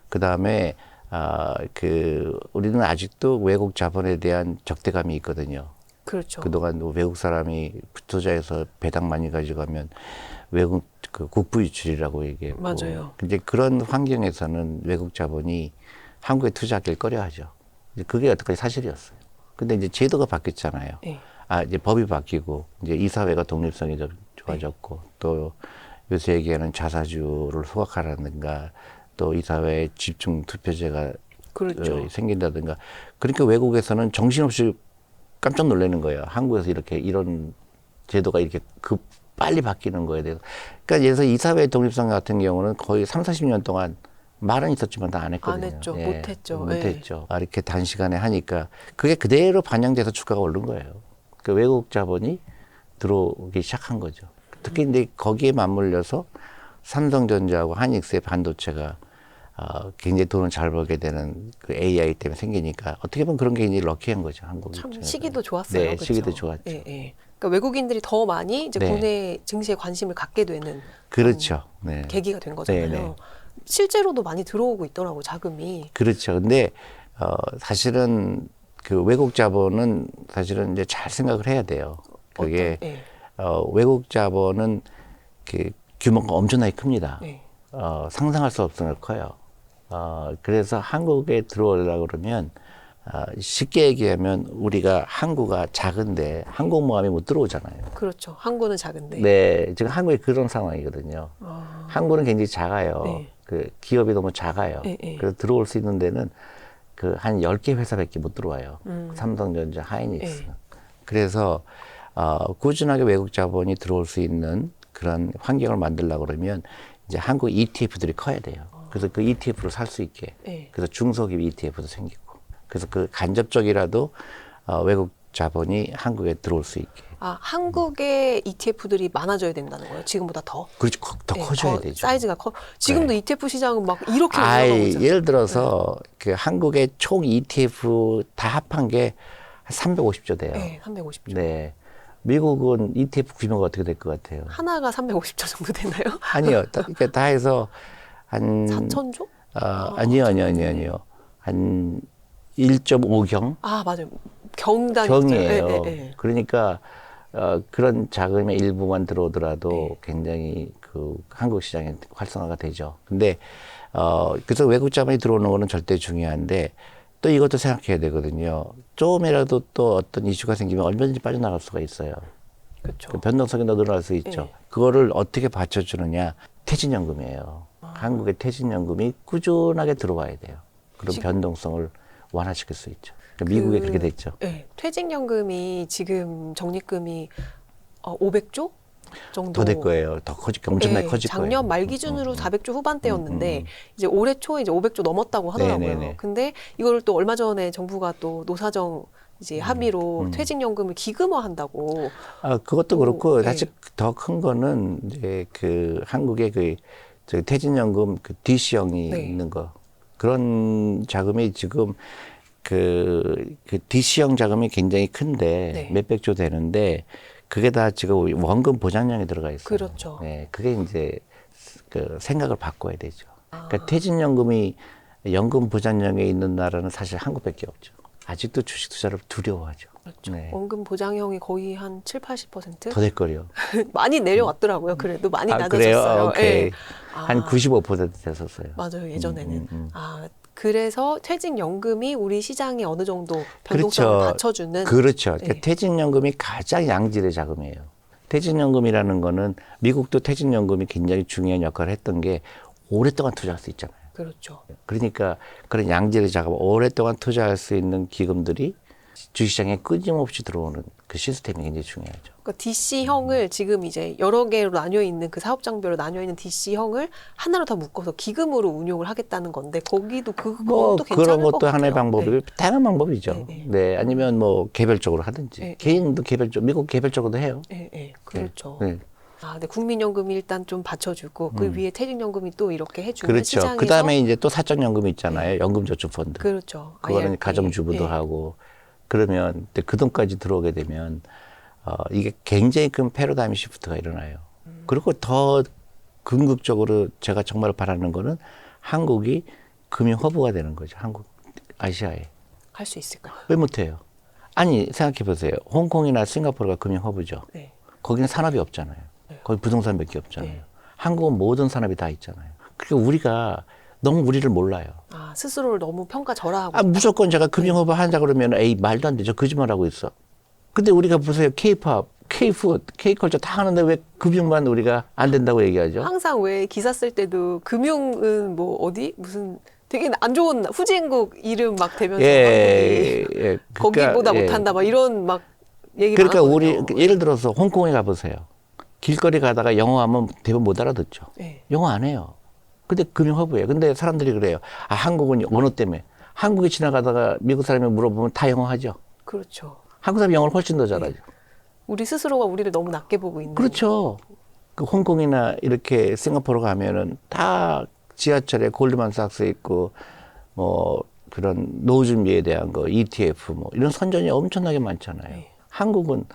그 다음에 우리는 아직도 외국 자본에 대한 적대감이 있거든요. 그렇죠. 그동안 외국 사람이 투자해서 배당 많이 가져가면 외국 그 국부 유출이라고 얘기했고. 맞아요. 이제 그런 환경에서는 외국 자본이 한국에 투자하길 꺼려하죠. 이제 그게 여태까지 사실이었어요. 근데 이제 제도가 바뀌었잖아요. 네. 이제 법이 바뀌고 이제 이사회가 독립성이 좀 좋아졌고 또 요새 얘기하는 자사주를 소각하라든가 또 이사회 집중 투표제가 그렇죠. 생긴다든가. 그러니까 외국에서는 정신없이 깜짝 놀라는 거예요. 한국에서 이런 제도가 이렇게 빨리 바뀌는 거에 대해서. 그러니까 예를 들어서 이사회 독립성 같은 경우는 거의 3, 40년 동안 말은 있었지만 다 안 했거든요. 안 했죠. 예, 못했죠. 못했죠. 이렇게 단시간에 하니까 그게 그대로 반영돼서 주가가 오른 거예요. 그 외국 자본이 들어오기 시작한 거죠. 특히 이제 거기에 맞물려서 삼성전자하고 한익스의 반도체가 굉장히 돈을 잘 벌게 되는 그 AI 때문에 생기니까 어떻게 보면 그런 게 굉장히 럭키한 거죠. 한국 참 입장에서. 시기도 좋았어요. 네, 그렇죠? 시기도 좋았죠. 예, 예. 그러니까 외국인들이 더 많이 이제 네. 국내 증시에 관심을 갖게 되는 그렇죠. 네. 계기가 된 거잖아요. 네, 네. 실제로도 많이 들어오고 있더라고 자금이. 그렇죠. 근데 사실은 그 외국 자본은 사실은 이제 잘 생각을 해야 돼요. 그게 예. 외국 자본은 그 규모가 엄청나게 큽니다. 네. 상상할 수 없을 정도로 커요. 그래서 한국에 들어오려고 그러면 쉽게 얘기하면 우리가 항구가 작은데 항공모함이 못 들어오잖아요. 그렇죠. 항구는 작은데. 네, 지금 한국이 그런 상황이거든요. 아, 항구는 굉장히 작아요. 네. 그 기업이 너무 작아요. 네, 네. 그래서 들어올 수 있는 데는 그 한 10개 회사밖에 못 들어와요. 삼성전자, 하이닉스. 네. 그래서 꾸준하게 외국 자본이 들어올 수 있는 그런 환경을 만들려고 그러면 이제 한국 ETF들이 커야 돼요. 그래서 그 ETF를 살 수 있게. 네. 그래서 중소기업 ETF도 생기고. 그래서 그 간접적이라도 외국 자본이 한국에 들어올 수 있게. 한국의 ETF들이 많아져야 된다는 거예요. 지금보다 더. 그렇지, 더 네, 커져야 더 되죠. 사이즈가 커. 지금도 네. ETF 시장은 막 이렇게 올라가고 있잖아요. 예를 들어서 그 한국의 총 ETF 다 합한 게 한 350조 돼요. 네, 350조. 네. 미국은 ETF 규모가 어떻게 될 것 같아요? 하나가 350조 정도 되나요? 아니요. 그러니까 다 해서 한 4천조? 아니요. 한 1.5경 맞아요. 경단이 경이에요. 네, 네, 네. 그러니까 그런 자금의 일부만 들어오더라도 네. 굉장히 그 한국 시장에 활성화가 되죠. 근데 그래서 외국 자본이 들어오는 거는 절대 중요한데 또 이것도 생각해야 되거든요. 조금이라도 또 어떤 이슈가 생기면 얼마든지 빠져나갈 수가 있어요. 그렇죠. 그 변동성이 더 늘어날 수 있죠. 네. 그거를 어떻게 받쳐주느냐? 퇴직연금이에요. 한국의 퇴직연금이 꾸준하게 들어와야 돼요. 그럼 지금- 변동성을 완화시킬 수 있죠. 그러니까 미국에 그렇게 됐죠. 네, 퇴직연금이 지금 적립금이 500조 정도 더 될 거예요. 더 엄청나게 네, 커질 거예요. 작년 말 기준으로 400조 후반대였는데 이제 올해 초에 이제 500조 넘었다고 하더라고요. 네네네. 근데 이거를 또 얼마 전에 정부가 또 노사정 이제 합의로 퇴직연금을 기금화한다고. 그것도 그렇고 네. 사실 더 큰 거는 이제 그 한국의 저 퇴직연금 그 DC형이 네. 있는 거 그런 자금이 지금 그 DC형 자금이 굉장히 큰데 네. 몇백조 되는데 그게 다 지금 원금 보장량에 들어가 있어요. 그렇죠. 네, 그게 이제 그 생각을 바꿔야 되죠. 그러니까 퇴직연금이 연금 보장량에 있는 나라는 사실 한국밖에 없죠. 아직도 주식 투자를 두려워하죠. 그렇죠. 네. 원금 보장형이 거의 한 7, 80%? 더 될 거요. 많이 내려왔더라고요. 그래도 많이 그래요? 낮아졌어요. 오케이. 예. 한 95% 됐었어요. 맞아요. 예전에는. 그래서 퇴직연금이 우리 시장에 어느 정도 변동성을 그렇죠. 받쳐주는. 그렇죠. 그러니까 네. 퇴직연금이 가장 양질의 자금이에요. 퇴직연금이라는 거는 미국도 퇴직연금이 굉장히 중요한 역할을 했던 게 오랫동안 투자할 수 있잖아요. 그렇죠. 그러니까 그런 양질의 자금, 오랫동안 투자할 수 있는 기금들이 주식시장에 끊임없이 들어오는 그 시스템이 굉장히 중요하죠. 그러니까 DC형을 지금 이제 여러 개로 나뉘어 있는 그 사업장별로 나뉘어 있는 DC형을 하나로 다 묶어서 기금으로 운용을 하겠다는 건데 거기도 그것도 괜찮을 그런 것 것도 같아요. 하나의 방법이고 네. 다양한 방법이죠. 네, 네, 아니면 뭐 개별적으로 하든지 네. 개인도 개별적 미국 개별적으로도 해요. 네, 네, 그렇죠. 네. 아, 근데 국민연금이 일단 좀 받쳐주고 그 위에 퇴직연금이 또 이렇게 해주는 그렇죠. 시장에서 그 다음에 이제 또 사적연금이 있잖아요. 연금저축펀드. 그렇죠. 그거는 IRP. 가정주부도 예. 하고 그러면 그 돈까지 들어오게 되면 이게 굉장히 큰 패러다임 시프트가 일어나요. 그리고 더 궁극적으로 제가 정말 바라는 거는 한국이 금융 허브가 되는 거죠. 한국 아시아에. 할 수 있을까요? 왜 못해요? 아니 생각해 보세요. 홍콩이나 싱가포르가 금융 허브죠. 네. 거기는 산업이 없잖아요. 거기 부동산밖에 없잖아요. 네. 한국은 모든 산업이 다 있잖아요. 그러니까 우리가 너무 우리를 몰라요. 아, 스스로를 너무 평가절하하고 아, 무조건 제가 금융허브 한다 그러면 에이 말도 안 되죠. 거짓말하고 있어. 근데 우리가 보세요. K-팝, K-푸드, K-컬처 다 하는데 왜 금융만 우리가 안 된다고 얘기하죠? 항상 왜 기사 쓸 때도 금융은 뭐 어디 무슨 되게 안 좋은 후진국 이름 막 대면서 예, 예. 한국이 거기보다 예. 못한다 막 이런 막 얘기 그러니까 많았거든요. 우리 예를 들어서 홍콩에 가보세요. 길거리 가다가 영어 하면 대부분 못 알아듣죠. 네. 영어 안 해요. 근데 금융허브예요. 근데 사람들이 그래요. 아, 한국은 언어 때문에. 한국에 지나가다가 미국 사람이 물어보면 다 영어 하죠. 그렇죠. 한국 사람이 영어를 훨씬 더 잘하죠. 우리 스스로가 우리를 너무 낮게 보고 있는. 그렇죠. 그 홍콩이나 이렇게 싱가포르 가면은 다 지하철에 골드만삭스 있고 뭐 그런 노후 준비에 대한 거 ETF 뭐 이런 선전이 엄청나게 많잖아요. 네. 한국은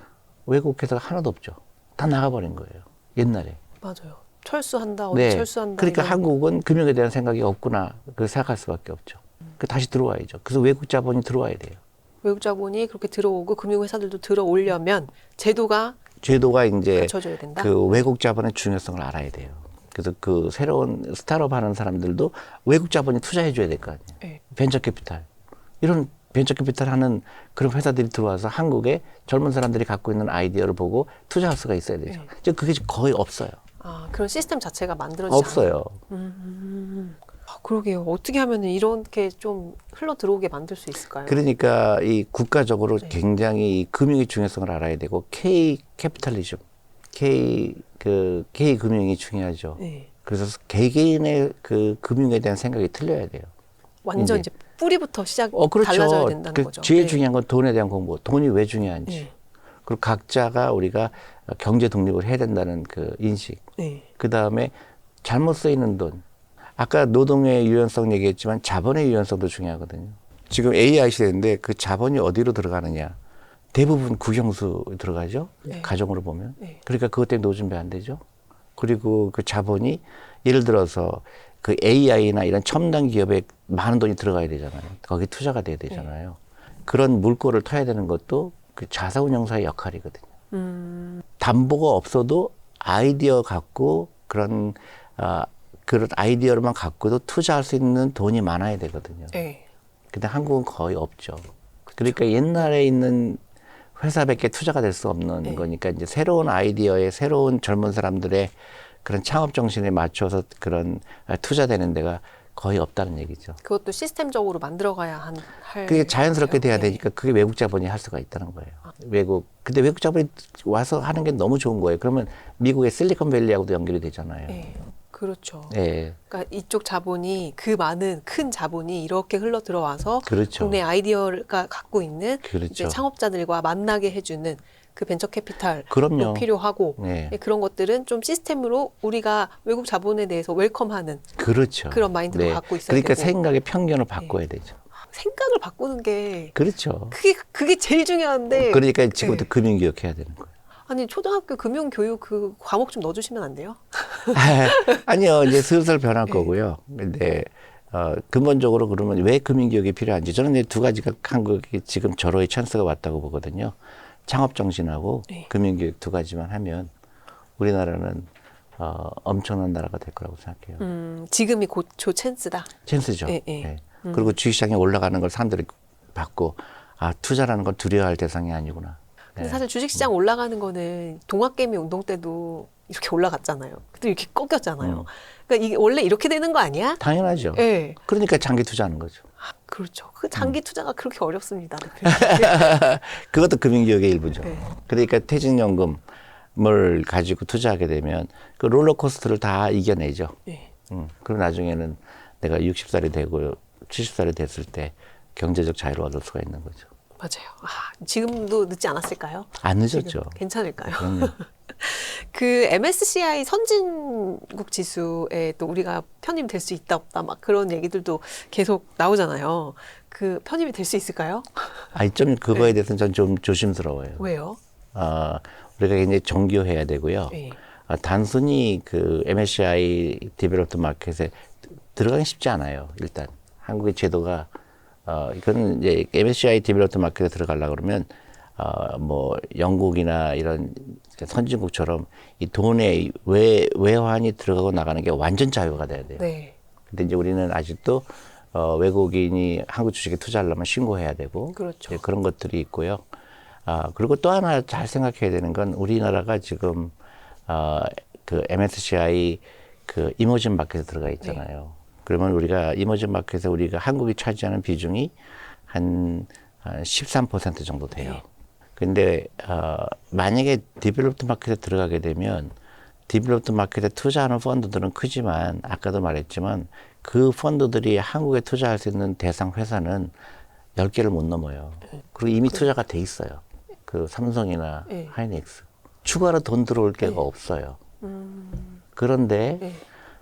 외국 회사가 하나도 없죠. 다 나가버린 거예요. 옛날에. 맞아요. 철수한다, 어디 철수한다. 그러니까 이런. 한국은 금융에 대한 생각이 없구나. 그 생각할 수밖에 없죠. 그 다시 들어와야죠. 그래서 외국 자본이 들어와야 돼요. 외국 자본이 그렇게 들어오고 금융회사들도 들어오려면 제도가 제도가 이제 갖춰줘야 된다. 그 외국 자본의 중요성을 알아야 돼요. 그래서 그 새로운 스타트업 하는 사람들도 외국 자본이 투자해 줘야 될 거 아니에요. 네. 벤처 캐피탈. 이런 벤처 캐피탈 하는 그런 회사들이 들어와서 한국에 젊은 사람들이 갖고 있는 아이디어를 보고 투자할 수가 있어야 되죠. 네. 이제 그게 거의 없어요. 아, 그런 시스템 자체가 만들어지지 없어요. 아, 그러게요. 어떻게 하면 이렇게 좀 흘러 들어오게 만들 수 있을까요? 그러니까 이 국가적으로 굉장히 이 금융의 중요성을 알아야 되고 K 캐피탈리즘, K 금융이 중요하죠. 네. 그래서 개개인의 그 금융에 대한 생각이 틀려야 돼요. 완전 이제. 이제 뿌리부터 그렇죠. 달라져야 된다는 그 거죠. 제일 네. 중요한 건 돈에 대한 공부. 돈이 왜 중요한지. 네. 그리고 각자가 우리가 경제 독립을 해야 된다는 그 인식. 네. 그 다음에 잘못 쓰이는 돈. 아까 노동의 유연성 얘기했지만 자본의 유연성도 중요하거든요. 지금 AI 시대인데 그 자본이 어디로 들어가느냐. 대부분 국영수 들어가죠. 네. 가정으로 보면. 네. 그러니까 그것 때문에 노후 준비 안 되죠. 그리고 그 자본이 예를 들어서 그 AI나 이런 첨단 기업에 많은 돈이 들어가야 되잖아요. 거기 투자가 돼야 되잖아요. 그런 물꼬를 터야 되는 것도 그 자사운용사의 역할이거든요. 담보가 없어도 아이디어 갖고 그런 아이디어만 갖고도 투자할 수 있는 돈이 많아야 되거든요. 네. 근데 한국은 거의 없죠. 그러니까 옛날에 있는 회사밖에 투자가 될 수 없는 네. 거니까 이제 새로운 아이디어에 새로운 젊은 사람들의 그런 창업 정신에 맞춰서 그런 투자되는 데가 거의 없다는 얘기죠. 그것도 시스템적으로 만들어가야 할. 그게 자연스럽게 돼야 네. 되니까 그게 외국 자본이 할 수가 있다는 거예요. 근데 외국 자본이 와서 하는 게 너무 좋은 거예요. 그러면 미국의 실리콘밸리하고도 연결이 되잖아요. 네. 그렇죠. 예. 그러니까 이쪽 자본이 그 많은 큰 자본이 이렇게 흘러 들어와서 그렇죠. 국내 아이디어가 갖고 있는 그렇죠. 이제 창업자들과 만나게 해주는 그 벤처 캐피탈도 그럼요. 필요하고 네. 그런 것들은 좀 시스템으로 우리가 외국 자본에 대해서 웰컴하는 그렇죠. 그런 마인드도 갖고 있어야 그러니까 되고. 생각의 편견을 바꿔야 되죠. 생각을 바꾸는 게 그렇죠. 그게 제일 중요한데. 그러니까 지금부터 네. 금융교육해야 되는 거예요. 아니 초등학교 금융교육 그 과목 좀 넣어주시면 안 돼요? 아니요, 이제 슬슬 변할 거고요. 근데 근본적으로 그러면 왜 금융교육이 필요한지 저는 이제 두 가지가 한국이 지금 절호의 찬스가 왔다고 보거든요. 창업 정신하고 네. 금융교육 두 가지만 하면 우리나라는 엄청난 나라가 될 거라고 생각해요. 지금이 곧 조 찬스다. 찬스죠. 네, 네. 네. 그리고 주식시장이 올라가는 걸 사람들이 받고 아 투자라는 건 두려워할 대상이 아니구나. 근데 네. 사실 주식시장 올라가는 거는 동학개미 운동 때도 이렇게 올라갔잖아요. 그때 이렇게 꺾였잖아요. 그러니까 이게 원래 이렇게 되는 거 아니야? 당연하죠. 네. 그러니까 장기 투자하는 거죠. 그렇죠. 그 장기 투자가 그렇게 어렵습니다. 그것도 금융개혁의 일부죠. 네. 그러니까 퇴직연금을 가지고 투자하게 되면 그 롤러코스터를 다 이겨내죠. 네. 그리고 나중에는 내가 60살이 되고 70살이 됐을 때 경제적 자유를 얻을 수가 있는 거죠. 맞아요. 지금도 늦지 않았을까요? 안 늦었죠. 지금 괜찮을까요? 그럼요. 그 MSCI 선진국 지수에 또 우리가 편입이 될 수 있다 없다 막 그런 얘기들도 계속 나오잖아요. 그 편입이 될 수 있을까요? 좀 그거에 대해서는 전 좀 조심스러워요. 왜요? 우리가 이제 정교해야 되고요. 네. 단순히 그 MSCI 디벨롭드 마켓에 들어가기 쉽지 않아요. 일단 한국의 제도가 이거는 이제 MSCI 디벨롭드 마켓에 들어가려고 그러면 뭐 영국이나 이런 선진국처럼 이 돈의 외환이 들어가고 나가는 게 완전 자유가 돼야 돼요. 네. 근데 이제 우리는 아직도 외국인이 한국 주식에 투자하려면 신고해야 되고 그렇죠. 그런 것들이 있고요. 그리고 또 하나 잘 생각해야 되는 건 우리나라가 지금 그 MSCI 그 이머징 마켓에 들어가 있잖아요. 그러면 우리가 이머징 마켓에 우리가 한국이 차지하는 비중이 한 13% 정도 돼요. 네. 근데 만약에 디벨롭드 마켓에 들어가게 되면 디벨롭드 마켓에 투자하는 펀드들은 크지만 아까도 말했지만 그 펀드들이 한국에 투자할 수 있는 대상 회사는 10개를 못 넘어요. 그리고 이미 투자가 돼 있어요. 그 삼성이나 네. 하이닉스. 추가로 돈 들어올 게가 네. 없어요. 그런데 네.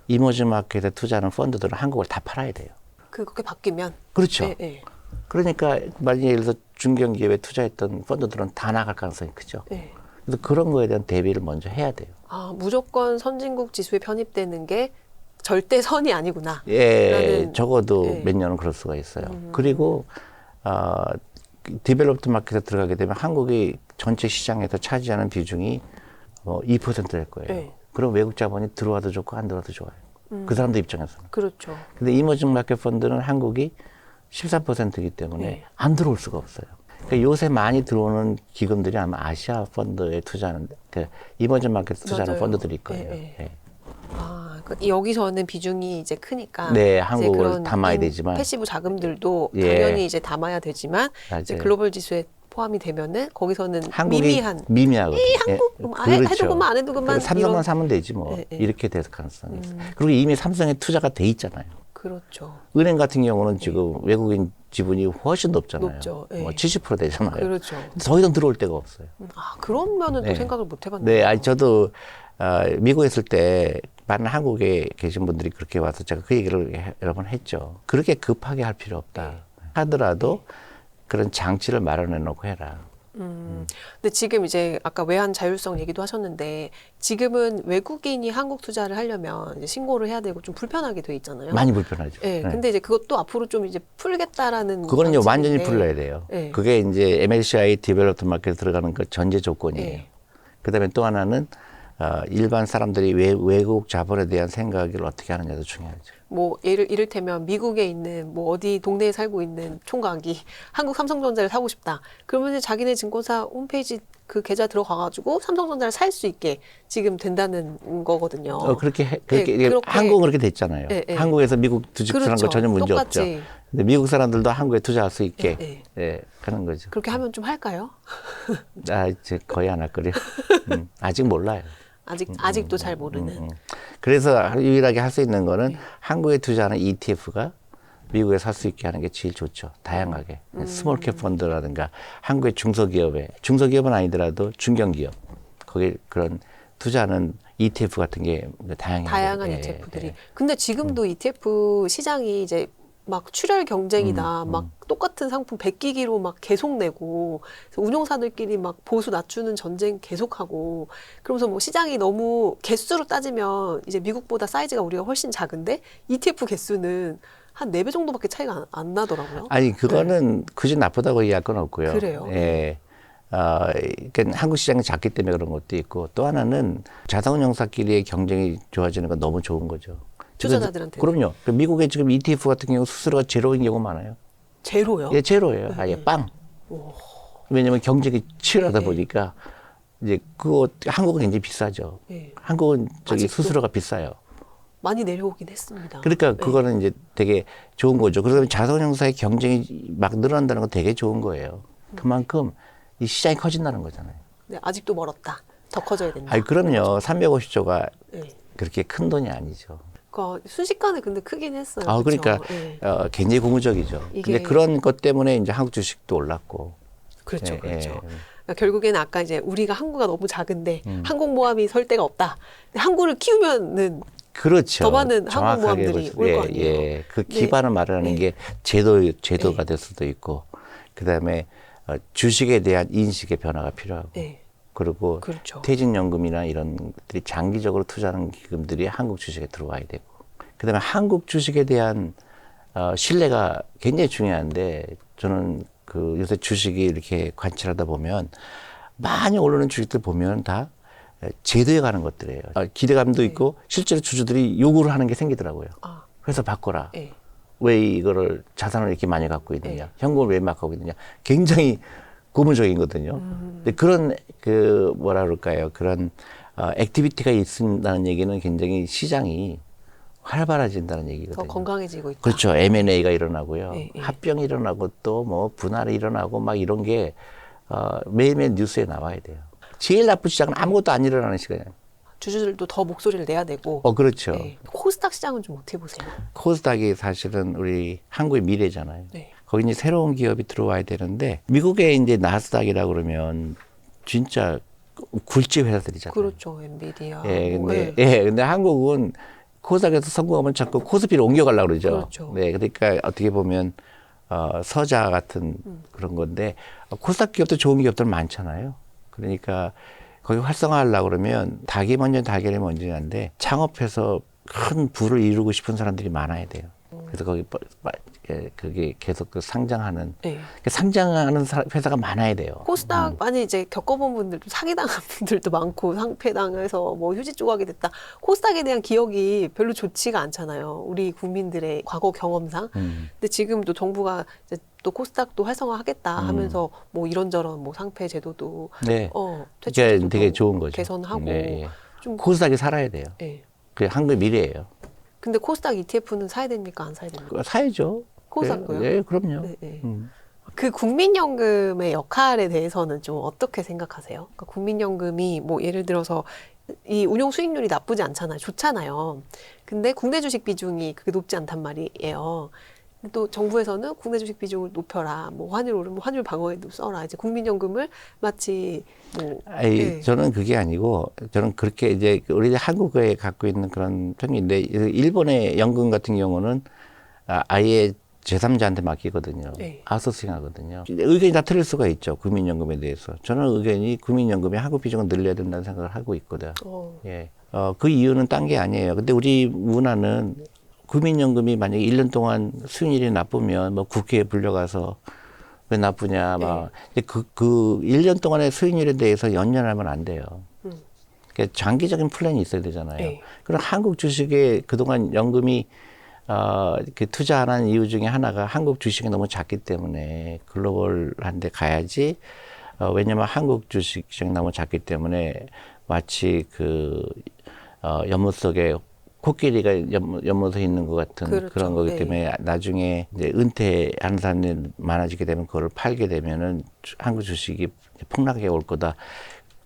이머징 마켓에 투자하는 펀드들은 한국을 다 팔아야 돼요. 그렇게 바뀌면 그렇죠. 네, 네. 그러니까 만약에 예를 들어서 중견기업에 투자했던 펀드들은 다 나갈 가능성이 크죠. 네. 그래서 그런 거에 대한 대비를 먼저 해야 돼요. 무조건 선진국 지수에 편입되는 게 절대 선이 아니구나. 예, 라는- 적어도 네. 몇 년은 그럴 수가 있어요. 그리고 디벨롭드 마켓에 들어가게 되면 한국이 전체 시장에서 차지하는 비중이 2%될 거예요. 네. 그럼 외국 자본이 들어와도 좋고 안 들어와도 좋아요. 그 사람들 입장에서는. 그렇죠. 근데 이머징 마켓 펀드는 한국이 13%이기 때문에 네. 안 들어올 수가 없어요. 그러니까 요새 많이 들어오는 기금들이 아마 아시아 펀드에 투자하는, 그 이머징 마켓에 투자하는 맞아요. 펀드들일 거예요. 네, 네. 예. 여기서는 비중이 이제 크니까 네, 이제 한국을 그런 담아야 되지만. 패시브 자금들도 예. 당연히 이제 담아야 되지만 이제 맞아요. 글로벌 지수에 포함이 되면은 거기서는 한국이 미미한 해도 해도 그만 안 해도 그만 삼성만 이런- 사면 되지 뭐. 예, 예. 이렇게 될 가능성이 있어요. 그리고 이미 삼성에 투자가 돼 있잖아요. 그렇죠. 은행 같은 경우는 지금 외국인 지분이 훨씬 높잖아요. 높죠. 예. 뭐 70% 되잖아요. 그렇죠. 더 이상 들어올 데가 없어요. 그러면은 또 네. 생각을 못 해봤네요. 네, 저도 미국에 있을 때 많은 한국에 계신 분들이 그렇게 와서 제가 그 얘기를 여러 번 했죠. 그렇게 급하게 할 필요 없다. 하더라도 그런 장치를 마련해 놓고 해라. 근데 지금 이제 아까 외환 자율성 얘기도 하셨는데 지금은 외국인이 한국 투자를 하려면 이제 신고를 해야 되고 좀 불편하게 돼 있잖아요. 많이 불편하죠. 네, 네. 근데 이제 그것도 앞으로 좀 이제 풀겠다라는 그거는 이제 완전히 방침인데 풀려야 돼요. 네. 그게 이제 MSCI 디벨롭드 마켓에 들어가는 그 전제 조건이에요. 네. 그다음에 또 하나는 일반 사람들이 외국 자본에 대한 생각을 어떻게 하느냐도 중요하죠. 뭐 이를테면 미국에 있는 뭐 어디 동네에 살고 있는 총각이 한국 삼성전자를 사고 싶다. 그러면 이제 자기네 증권사 홈페이지 그 계좌 들어가가지고 삼성전자를 살 수 있게 지금 된다는 거거든요. 그렇게 네, 그렇게- 한국은 그렇게 됐잖아요. 네, 네. 한국에서 미국 주식하는 그렇죠. 거 전혀 문제 똑같이. 없죠. 근데 미국 사람들도 한국에 투자할 수 있게 네, 하는 거죠. 그렇게 하면 좀 할까요? 이제 거의 안 할 거예요. 아직 몰라요. 아직도 잘 모르는. 그래서 유일하게 할 수 있는 거는 한국에 투자하는 ETF가 미국에 살 수 있게 하는 게 제일 좋죠. 다양하게. 스몰캡 펀드라든가 한국의 중소기업은 아니더라도 중견기업. 거기 그런 투자하는 ETF 같은 게 다양한 ETF들이. 근데 지금도 ETF 시장이 이제 막 출혈 경쟁이다. 막 똑같은 상품 100기기로 막 계속 내고 그래서 운용사들끼리 막 보수 낮추는 전쟁 계속하고 그러면서 뭐 시장이 너무 개수로 따지면 이제 미국보다 사이즈가 우리가 훨씬 작은데 ETF 개수는 한 4배 정도밖에 차이가 안 나더라고요. 아니 그거는 그지 나쁘다고 얘기할 건 없고요. 그래요? 예. 그러니까 한국 시장이 작기 때문에 그런 것도 있고 또 하나는 자산운용사끼리의 경쟁이 좋아지는 건 너무 좋은 거죠. 투자자들한테. 그럼요. 미국의 지금 ETF 같은 경우 수수료가 제로인 경우 많아요. 제로요? 예, 제로예요. 아예 빵. 오. 왜냐면 경쟁이 치열하다 네. 보니까 이제 그거 한국은 굉장히 비싸죠. 네. 한국은 저기 아직도? 수수료가 비싸요. 많이 내려오긴 했습니다. 그러니까 네. 그거는 이제 되게 좋은 거죠. 그러면 자산형사의 경쟁이 막 늘어난다는 건 되게 좋은 거예요. 그만큼 이 시장이 커진다는 거잖아요. 네, 아직도 멀었다. 더 커져야 된다. 아니, 그럼요. 350조가 네. 그렇게 큰 돈이 아니죠. 그러니까 순식간에 근데 크긴 했어요. 아, 그쵸? 그러니까 네. 굉장히 고무적이죠. 이게- 근데 그런 것 때문에 이제 한국 주식도 올랐고. 그렇죠, 예, 그렇죠. 예. 그러니까 결국에는 아까 이제 우리가 항구가 너무 작은데 항공모함이 설 데가 없다. 근데 항구를 키우면은 그렇죠. 더 많은 정확하게 항공모함들이 보시- 올 예, 거 아니에요. 예. 그 네. 기반을 마련하는 네. 게 제도가 네. 될 수도 있고, 그 다음에 주식에 대한 인식의 변화가 필요하고, 네, 그리고 그렇죠. 퇴직연금이나 이런 것들이 장기적으로 투자하는 기금들이 한국 주식에 들어와야 되고, 그 다음에 한국 주식에 대한 신뢰가 굉장히 중요한데, 저는 그 요새 주식이 이렇게 관찰하다 보면 많이 오르는 주식들 보면 다 제도에 가는 것들이에요. 기대감도 있고 실제로 주주들이 요구를 하는 게 생기더라고요. 아, 회사 바꿔라. 네. 왜 이거를 자산을 이렇게 많이 갖고 있느냐. 네. 현금을 왜 막 갖고 있느냐. 굉장히 고무적이거든요. 근데 그런 그 뭐라 그럴까요. 그런 액티비티가 있다는 얘기는 굉장히 시장이 활발해진다는 얘기거든요. 더 건강해지고 있다. 그렇죠. M&A가 일어나고요. 네, 네. 합병이 일어나고 또 뭐 분할이 일어나고 막 이런 게 매일매일 뉴스에 나와야 돼요. 제일 나쁜 시장은 아무것도 안 일어나는 시간이에요. 주주들도 더 목소리를 내야 되고. 그렇죠. 네. 코스닥 시장은 좀 어떻게 보세요? 코스닥이 사실은 우리 한국의 미래잖아요. 네. 거기 이제 새로운 기업이 들어와야 되는데 미국에 이제 나스닥이라 그러면 진짜 굴지 회사들이잖아요. 그렇죠. 엔비디아. 예, 뭐, 근데 네. 근데 한국은 코스닥에서 성공하면 자꾸 코스피로 옮겨가려고 그러죠. 그렇죠. 네, 그러니까 어떻게 보면 서자 같은 그런 건데 코스닥 기업도 좋은 기업들 많잖아요. 그러니까 거기 활성화하려고 그러면 닭이 먼저 달걀이 먼저인데 창업해서 큰 부를 이루고 싶은 사람들이 많아야 돼요. 그래서 거기 그게 계속 그 상장하는 네. 상장하는 회사가 많아야 돼요. 코스닥 많이 이제 겪어본 분들도 사기당한 분들도 많고 상패당해서 뭐 휴지 조각이 됐다. 코스닥에 대한 기억이 별로 좋지가 않잖아요. 우리 국민들의 과거 경험상. 근데 지금도 정부가 이제 또 코스닥도 활성화하겠다 하면서 뭐 이런저런 뭐 상패 제도도 네, 퇴출 그게 제도도 되게 좋은 거죠. 개선하고 네, 예. 좀 코스닥이 살아야 돼요. 예. 그게 한국의 미래예요. 근데 코스닥 ETF는 사야 됩니까? 안 사야 됩니까? 그거 사야죠. 코스닥도요? 네, 그럼요. 네, 네. 음. 그 국민연금의 역할에 대해서는 좀 어떻게 생각하세요? 그러니까 국민연금이 뭐 예를 들어서 이 운용 수익률이 나쁘지 않잖아요. 좋잖아요. 근데 국내 주식 비중이 그게 높지 않단 말이에요. 근데 또 정부에서는 국내 주식 비중을 높여라. 뭐 환율 오르면 환율 방어에도 써라. 이제 국민연금을 마치 뭐 예. 저는 그게 아니고 저는 그렇게 이제 우리 한국에 갖고 있는 그런 편인데 일본의 연금 같은 경우는 아예 제3자한테 맡기거든요. 네. 아웃소싱 하거든요. 의견이 다 틀릴 수가 있죠. 국민연금에 대해서. 저는 의견이 국민연금의 한국 비중을 늘려야 된다는 생각을 하고 있거든. 예. 그 이유는 딴 게 아니에요. 근데 우리 문화는 국민연금이 만약에 1년 동안 수익률이 나쁘면 뭐 국회에 불려가서 왜 나쁘냐 막 그 1년 동안의 수익률에 대해서 연연하면 안 돼요. 그러니까 장기적인 플랜이 있어야 되잖아요. 네. 그럼 한국 주식에 그동안 연금이 그 투자하는 이유 중에 하나가 한국 주식이 너무 작기 때문에 글로벌한 데 가야지. 왜냐면 한국 주식 시장이 너무 작기 때문에 마치 그 연못 속에 코끼리가 연못에 있는 것 같은 그렇죠. 그런 거기 네. 때문에 나중에 이제 은퇴하는 사람들이 많아지게 되면 그걸 팔게 되면은 한국 주식이 폭락해 올 거다.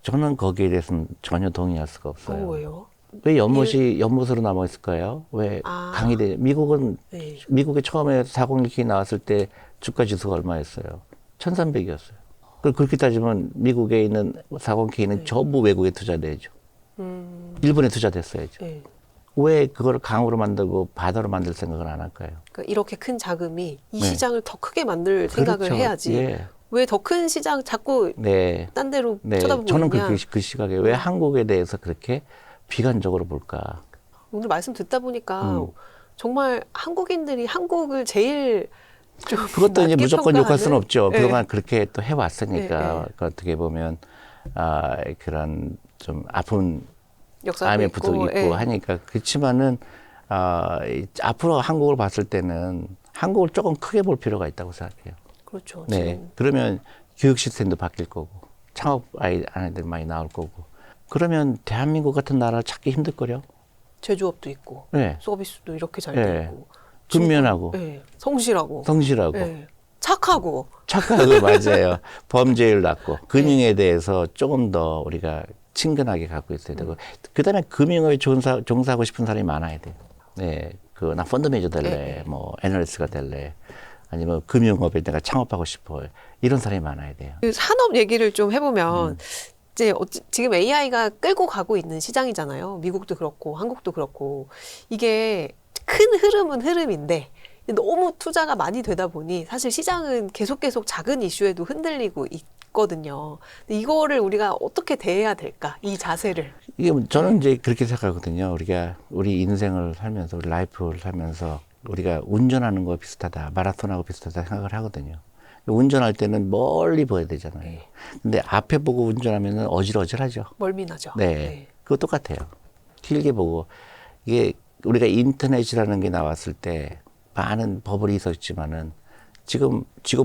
저는 거기에 대해서는 전혀 동의할 수가 없어요. 왜요? 왜 연못이 연못으로 남아 있을까요? 왜 강의돼? 미국은 네. 미국에 처음에 401k 나왔을 때 주가 지수가 얼마였어요? 1,300이었어요. 그렇게 따지면 미국에 있는 401k는 전부 외국에 투자되죠. 일본에 투자됐어야죠. 네. 왜 그걸 강으로 만들고 바다로 만들 생각을 안 할까요? 그러니까 이렇게 큰 자금이 이 네. 시장을 더 크게 만들 생각을 그렇죠. 해야지. 예. 왜 더 큰 시장 자꾸 네. 딴 데로 네. 쳐다보고 저는 있냐. 그 시각에 왜 한국에 대해서 그렇게 비관적으로 볼까? 오늘 말씀 듣다 보니까 정말 한국인들이 한국을 제일 좀 그것도 이제 낮게 무조건 욕할 수는 평가하는? 없죠. 네. 그동안 그렇게 또 해왔으니까. 네, 그 어떻게 보면 그런 좀 아픈 역사도 IMF도 있고 예. 하니까 그렇지만은 앞으로 한국을 봤을 때는 한국을 조금 크게 볼 필요가 있다고 생각해요. 그렇죠. 네. 지금 그러면 교육 시스템도 바뀔 거고, 창업 아이들 많이 나올 거고, 그러면 대한민국 같은 나라 찾기 힘들거려? 제조업도 있고 네. 서비스도 이렇게 잘 네. 돼 있고 근면하고, 네. 성실하고 성실하고, 네. 착하고 착하고, 맞아요. 범죄율 낮고, 금융에 대해서 조금 더 우리가 친근하게 갖고 있어야 되고, 그 다음에 금융을 종사하고 싶은 사람이 많아야 돼요. 네. 나 펀드 매니저 될래, 네. 뭐, 애널리스트가 될래, 아니면 금융업에 내가 창업하고 싶어. 이런 사람이 많아야 돼요. 그 산업 얘기를 좀 해보면 이제 지금 AI가 끌고 가고 있는 시장이잖아요. 미국도 그렇고 한국도 그렇고 이게 큰 흐름은 흐름인데 너무 투자가 많이 되다 보니 사실 시장은 계속 작은 이슈에도 흔들리고 있거든요. 근데 이거를 우리가 어떻게 대해야 될까? 이 자세를. 이게 저는 이제 그렇게 생각하거든요. 우리 인생을 살면서, 우리 라이프를 살면서 우리가 운전하는 거 비슷하다, 마라톤하고 비슷하다 생각을 하거든요. 운전할 때는 멀리 보여야 되잖아요. 근데 앞에 보고 운전하면 어질어질하죠. 멀미나죠. 네. 그거 똑같아요. 길게 보고. 이게 우리가 인터넷이라는 게 나왔을 때 많은 버블이 있었지만은 지금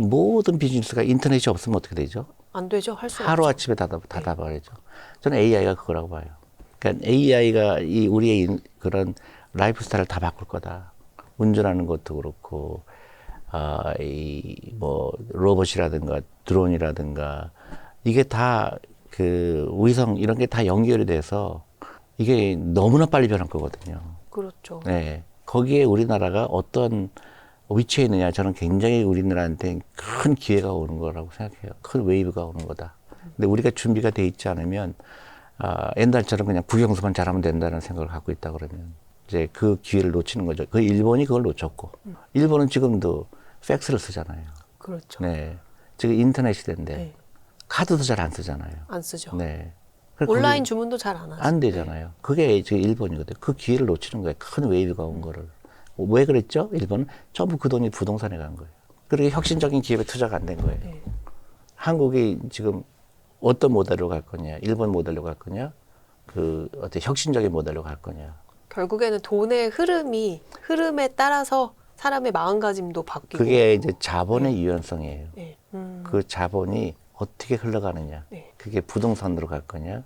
모든 비즈니스가 인터넷이 없으면 어떻게 되죠? 안 되죠. 할 수 없죠. 하루아침에 닫아버리죠. 저는 AI가 그거라고 봐요. 그러니까 AI가 우리의 그런 라이프 스타일을 다 바꿀 거다. 운전하는 것도 그렇고, 뭐, 로봇이라든가 드론이라든가, 이게 다 위성 이런 게 다 연결이 돼서 이게 너무나 빨리 변할 거거든요. 그렇죠. 네. 거기에 우리나라가 어떤 위치에 있느냐, 저는 굉장히 우리나라한테 큰 기회가 오는 거라고 생각해요. 큰 웨이브가 오는 거다. 근데 우리가 준비가 돼 있지 않으면, 옛날처럼 그냥 국영수만 잘하면 된다는 생각을 갖고 있다 그러면, 이제 그 기회를 놓치는 거죠. 그 일본이 그걸 놓쳤고, 일본은 지금도 팩스를 쓰잖아요. 그렇죠. 네. 지금 인터넷 시대인데, 네. 카드도 잘 안 쓰잖아요. 안 쓰죠. 네. 온라인 주문도 잘 안 하죠. 안 되잖아요. 그게 지금 일본이거든요. 그 기회를 놓치는 거예요. 큰 웨이브가 온 거를. 왜 그랬죠? 일본은 전부 그 돈이 부동산에 간 거예요. 그렇게 혁신적인 기업에 투자가 안 된 거예요. 네. 한국이 지금 어떤 모델로 갈 거냐, 일본 모델로 갈 거냐, 어떤 혁신적인 모델로 갈 거냐. 결국에는 돈의 흐름에 따라서 사람의 마음가짐도 바뀌고. 그게 이제 자본의 유연성이에요. 네. 그 자본이 어떻게 흘러가느냐. 네. 그게 부동산으로 갈 거냐,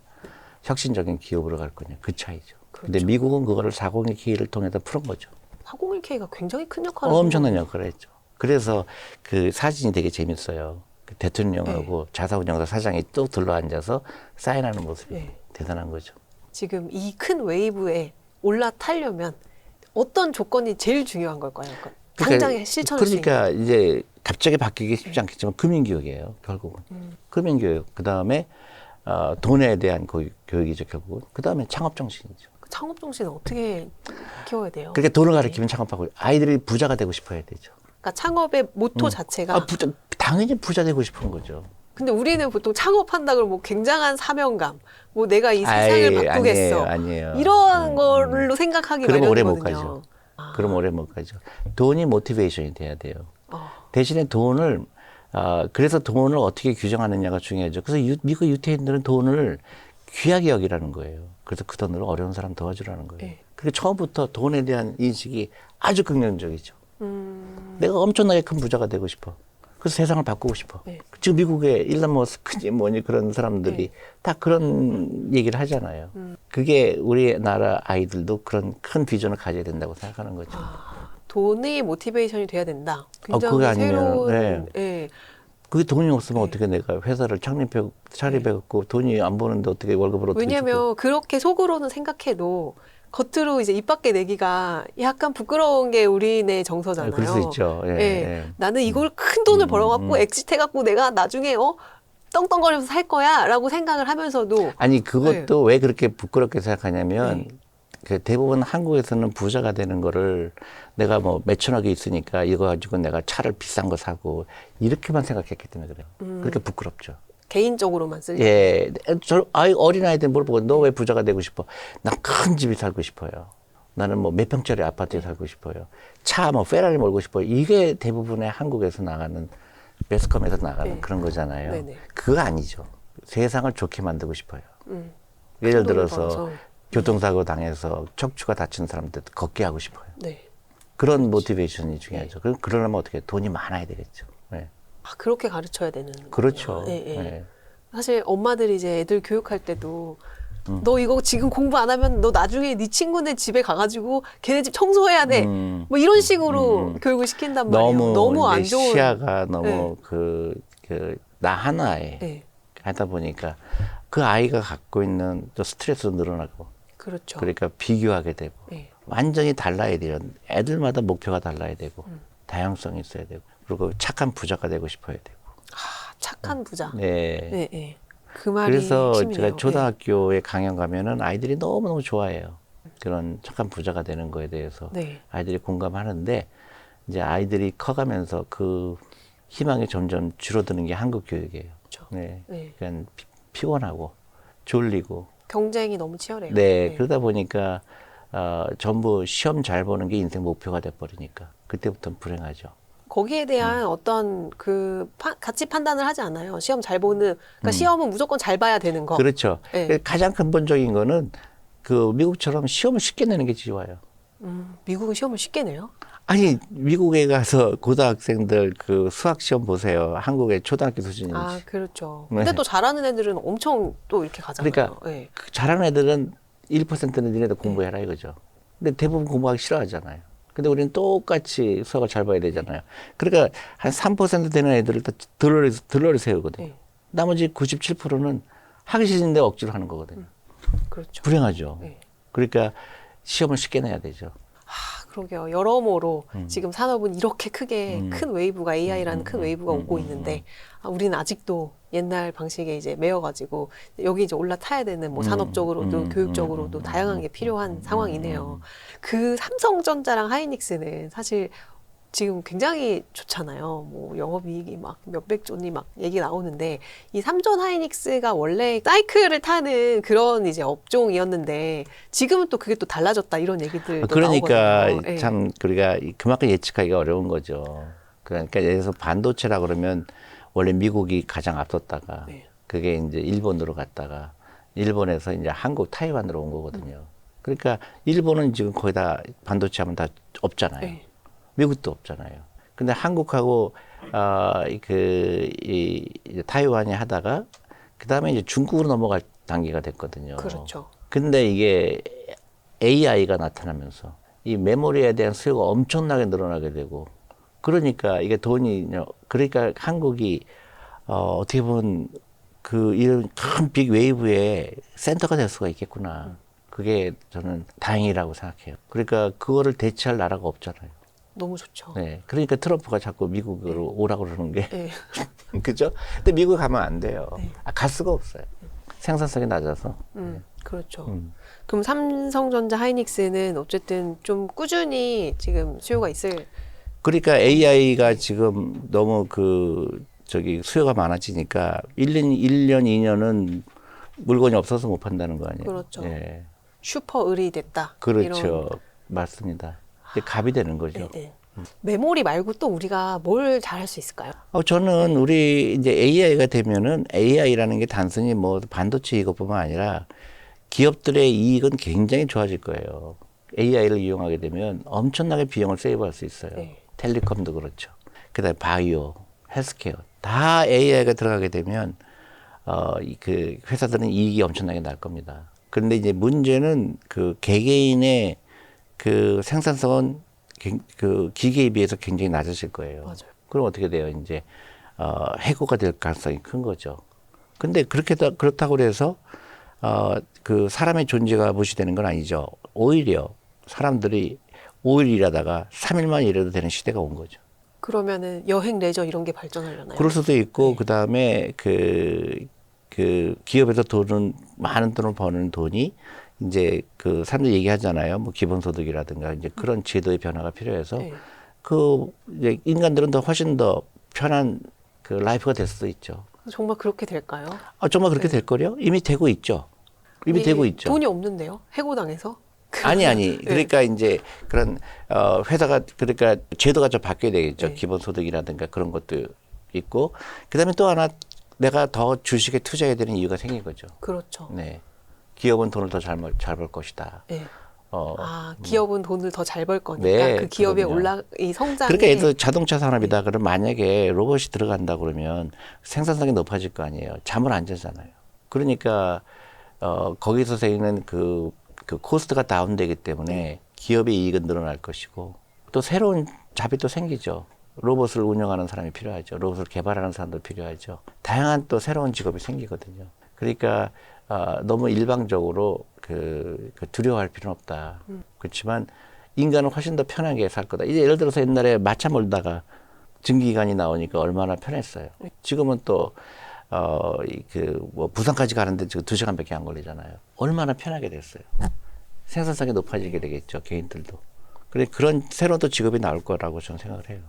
혁신적인 기업으로 갈 거냐. 그 차이죠. 근데 그렇죠. 미국은 그거를 401K를 통해서 푸는 거죠. 401K가 굉장히 큰 역할을 엄청난 역할을 했죠. 그래서 그 사진이 되게 재밌어요. 그 대통령하고 자사운용사 사장이 또 들러앉아서 사인하는 모습이 네. 대단한 거죠. 지금 이 큰 웨이브에 올라타려면 어떤 조건이 제일 중요한 걸까요? 당장에 실천할 수 있는. 그러니까 이제 갑자기 바뀌기 쉽지 않겠지만 금융교육이에요. 결국은. 금융교육. 그다음에 돈에 대한 교육이죠. 결국은. 그다음에 창업정신이죠. 그 창업 정신은 어떻게 키워야 돼요? 그러니까 돈을 가르치면 창업하고 아이들이 부자가 되고 싶어야 되죠. 그러니까 창업의 모토 자체가. 당연히 부자 되고 싶은 거죠. 근데 우리는 보통 창업한다 그러면 뭐 굉장한 사명감, 뭐 내가 이 세상을 바꾸겠어. 아니에요. 이런 걸로 생각하기 그러면 오래 마련이거든요. 못 가죠. 그럼 오래 못 가죠. 돈이 모티베이션이 돼야 돼요. 어. 대신에 돈을 그래서 돈을 어떻게 규정하느냐가 중요하죠. 그래서 미국 유태인들은 돈을 귀하게 여기라는 거예요. 그래서 그 돈으로 어려운 사람 도와주라는 거예요. 네. 그러니까 처음부터 돈에 대한 인식이 아주 긍정적이죠. 내가 엄청나게 큰 부자가 되고 싶어. 그래서 세상을 바꾸고 싶어. 네. 지금 미국의 일론 머스크니 뭐니 그런 사람들이 다 그런 얘기를 하잖아요. 그게 우리나라 아이들도 그런 큰 비전을 가져야 된다고 생각하는 거죠. 돈이 모티베이션이 돼야 된다. 그게 굉장히 아니면, 새로운. 예. 그게 돈이 없으면 어떻게 내가 회사를 차립해갖고 돈이 안 버는데 어떻게 월급을 어떻게 주고. 왜냐면 그렇게 속으로는 생각해도 겉으로 이제 입 밖에 내기가 약간 부끄러운 게 우리네 정서잖아요. 그럴 수 있죠. 예, 예. 예. 나는 이걸 큰 돈을 벌어갖고 엑짓해갖고 내가 나중에 떵떵거리면서 살 거야라고 생각을 하면서도 아니 그것도 왜 그렇게 부끄럽게 생각하냐면 그 대부분 한국에서는 부자가 되는 거를 내가 뭐 몇천억이 있으니까 이거 가지고 내가 차를 비싼 거 사고 이렇게만 생각했기 때문에 그래요. 그렇게 부끄럽죠. 개인적으로만 쓸. 예, 어린 아이들 물어보고 너 왜 부자가 되고 싶어? 난 큰 집에 살고 싶어요. 나는 뭐 몇 평짜리 아파트에 살고 싶어요. 차 뭐 페라리 몰고 싶어요. 이게 대부분의 한국에서 나가는 매스컴에서 나가는 그런 거잖아요. 네네. 그거 아니죠. 세상을 좋게 만들고 싶어요. 예를 들어서 교통사고 당해서 척추가 다친 사람들 걷게 하고 싶어요. 네. 그런 모티베이션이 중요하죠. 그럼 그러려면 어떻게 돈이 많아야 되겠죠. 네. 아, 그렇게 가르쳐야 되는 그렇죠. 거구나. 예, 예. 네. 사실 엄마들이 이제 애들 교육할 때도 너 이거 지금 공부 안 하면 너 나중에 네 친구네 집에 가가지고 걔네 집 청소해야 돼. 뭐 이런 식으로 교육을 시킨단 말이에요. 너무 안 이제 좋은. 시야가 너무 네. 나 하나에 네. 하다 보니까 그 아이가 갖고 있는 또 스트레스도 늘어나고 그렇죠. 그러니까 비교하게 되고 네. 완전히 달라야 돼요. 애들마다 목표가 달라야 되고 다양성이 있어야 되고 그리고 착한 부자가 되고 싶어야 되고. 아, 착한 부자. 네. 네, 네. 그 말이 그래서 핵심이네요. 제가 초등학교에 강연 가면은 아이들이 너무너무 좋아해요. 그런 착한 부자가 되는 거에 대해서 네. 아이들이 공감하는데 이제 아이들이 커가면서 그 희망이 점점 줄어드는 게 한국 교육이에요. 그렇죠. 네. 네. 그냥 피곤하고 졸리고. 경쟁이 너무 치열해요. 네. 그러다 보니까 전부 시험 잘 보는 게 인생 목표가 돼버리니까 그때부터는 불행하죠. 거기에 대한 어떤 그 가치 판단을 하지 않아요. 시험 잘 보는, 그러니까 시험은 무조건 잘 봐야 되는 거. 그렇죠. 네. 가장 근본적인 거는 그 미국처럼 시험을 쉽게 내는 게 좋아요. 미국은 시험을 쉽게 내요? 아니 미국에 가서 고등학생들 그 수학 시험 보세요. 한국의 초등학교 수준인지. 아, 그렇죠. 네. 근데 또 잘하는 애들은 엄청 또 이렇게 가잖아요. 그러니까 네. 잘하는 애들은 1%는 니네들 공부해라 이거죠. 근데 대부분 공부하기 싫어하잖아요. 근데 우리는 똑같이 수학을 잘 봐야 되잖아요. 그러니까 한 3% 되는 애들을 또 들러리 세우거든요. 네. 나머지 97%는 하기 싫은데 억지로 하는 거거든요. 그렇죠. 불행하죠. 네. 그러니까 시험을 쉽게 내야 되죠. 아, 그러게요. 여러모로 지금 산업은 이렇게 크게 큰 웨이브가 AI라는 큰 웨이브가 오고 있는데 우리는 아직도 옛날 방식에 이제 매여가지고 여기 이제 올라타야 되는 뭐 산업적으로도 교육적으로도 다양한 게 필요한 상황이네요. 그 삼성전자랑 하이닉스는 사실 지금 굉장히 좋잖아요. 뭐 영업이익이 막 몇백 조니 막 얘기 나오는데 이 삼전 하이닉스가 원래 사이클을 타는 그런 이제 업종이었는데 지금은 또 그게 또 달라졌다 이런 얘기들도 그러니까 나오거든요. 참 우리가 그만큼 예측하기가 어려운 거죠. 그러니까 예를 들어서 반도체라 그러면 원래 미국이 가장 앞섰다가 네. 그게 이제 일본으로 갔다가 일본에서 이제 한국, 타이완으로 온 거거든요. 그러니까 일본은 지금 거의 다 반도체 하면 다 없잖아요. 네. 미국도 없잖아요. 근데 한국하고 이제 타이완이 하다가 그 다음에 이제 중국으로 넘어갈 단계가 됐거든요. 그렇죠. 근데 이게 AI가 나타나면서 이 메모리에 대한 수요가 엄청나게 늘어나게 되고 그러니까 이게 그러니까 한국이 어떻게 보면 그 이런 큰 빅 웨이브의 센터가 될 수가 있겠구나. 그게 저는 다행이라고 생각해요. 그러니까 그거를 대체할 나라가 없잖아요. 너무 좋죠. 네. 그러니까 트럼프가 자꾸 미국으로 오라고 그러는 게. 네. 그죠? 근데 미국 가면 안 돼요. 네. 갈 수가 없어요. 생산성이 낮아서. 그렇죠. 그럼 삼성전자 하이닉스는 어쨌든 좀 꾸준히 지금 수요가 있을. 그러니까 AI가 지금 너무 수요가 많아지니까 1년, 2년은 물건이 없어서 못 판다는 거 아니에요? 그렇죠. 예. 슈퍼 을이 됐다. 그렇죠. 이런. 맞습니다. 이제 갑이 되는 거죠. 네, 네. 메모리 말고 또 우리가 뭘 잘할 수 있을까요? 저는 우리 이제 AI가 되면은 AI라는 게 단순히 뭐 반도체 이것뿐만 아니라 기업들의 이익은 굉장히 좋아질 거예요. AI를 이용하게 되면 엄청나게 비용을 세이브할 수 있어요. 네. 텔레콤도 그렇죠. 그다음에 바이오, 헬스케어 다 AI가 들어가게 되면 그 회사들은 이익이 엄청나게 날 겁니다. 그런데 이제 문제는 그 개개인의 그 생산성은 그 기계에 비해서 굉장히 낮아질 거예요. 맞아요. 그럼 어떻게 돼요? 이제 해고가 될 가능성이 큰 거죠. 근데 그렇다고 해서 그 사람의 존재가 무시되는 건 아니죠. 오히려 사람들이 5일 일하다가 3일만 일해도 되는 시대가 온 거죠. 그러면은 여행 레저 이런 게 발전하려나요? 그럴 수도 있고 네. 그다음에 그 기업에서 많은 돈을 버는 돈이 이제 그 사람들이 얘기하잖아요. 뭐 기본소득이라든가 이제 그런 제도의 변화가 필요해서 네. 이제 인간들은 더 훨씬 더 편한 그 라이프가 될 수도 있죠. 정말 그렇게 될까요? 정말 그렇게 될 거요? 이미 되고 있죠. 이미 되고 있죠. 돈이 없는데요? 해고당해서? 아니. 그러니까 이제 그런 회사가 그러니까 제도가 좀 바뀌어야 되겠죠. 네. 기본소득이라든가 그런 것도 있고 그다음에 또 하나 내가 더 주식에 투자해야 되는 이유가 생긴 거죠. 그렇죠. 네. 기업은 돈을 더 잘 벌 것이다. 네. 어, 기업은 돈을 더 잘 벌 거니까 네, 그 기업의 그럼요. 이 성장에 그러니까 예를 들어 자동차 산업이다 그러면 만약에 로봇이 들어간다 그러면 생산성이 높아질 거 아니에요. 잠을 안 자잖아요. 그러니까 거기서 생기는 그 코스트가 다운되기 때문에 기업의 이익은 늘어날 것이고 또 새로운 잡이 또 생기죠. 로봇을 운영하는 사람이 필요하죠. 로봇을 개발하는 사람도 필요하죠. 다양한 또 새로운 직업이 생기거든요. 그러니까 너무 일방적으로 두려워할 필요는 없다. 그렇지만 인간은 훨씬 더 편하게 살 거다. 이제 예를 들어서 옛날에 마차 몰다가 증기기관이 나오니까 얼마나 편했어요. 지금은 또 부산까지 가는데 지금 2시간밖에 안 걸리잖아요. 얼마나 편하게 됐어요. 생산성이 높아지게 되겠죠, 개인들도. 그런 새로운 또 직업이 나올 거라고 저는 생각을 해요.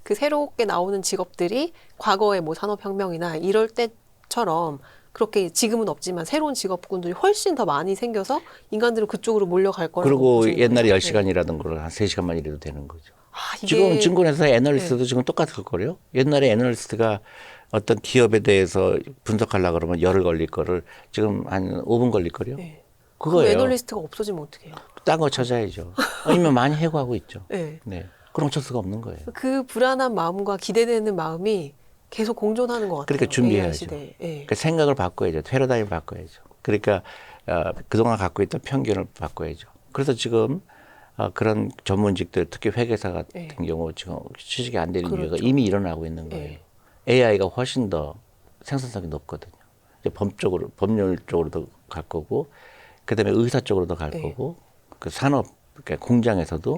그 새롭게 나오는 직업들이 과거의 뭐 산업혁명이나 이럴 때처럼 그렇게 지금은 없지만 새로운 직업군들이 훨씬 더 많이 생겨서 인간들은 그쪽으로 몰려갈 거라고 그리고 보시는 옛날에 거예요? 10시간 일하던 거를 한 3시간만 일해도 되는 거죠. 이게 지금 증권회사 애널리스트도 지금 똑같을 거예요. 옛날에 애널리스트가 어떤 기업에 대해서 분석하려고 그러면 열흘 걸릴 거를 지금 한 5분 걸릴 거요. 네. 그거예요. 애널리스트가 없어지면 어떡해요? 딴 거 찾아야죠. 아니면 많이 해고하고 있죠. 네. 네. 그럼 어쩔 수가 없는 거예요. 그 불안한 마음과 기대되는 마음이 계속 공존하는 것 같아요. 그러니까 준비해야죠. AI 시대에. 네. 그러니까 생각을 바꿔야죠. 패러다임을 바꿔야죠. 그러니까 그동안 갖고 있던 편견을 바꿔야죠. 그래서 지금 그런 전문직들, 특히 회계사 같은 경우 지금 취직이 안 되는 이유가 이미 일어나고 있는 거예요. AI가 훨씬 더 생산성이 높거든요. 이제 법률 쪽으로도 갈 거고, 그다음에 의사 쪽으로도 갈 거고, 그 산업, 그러니까 공장에서도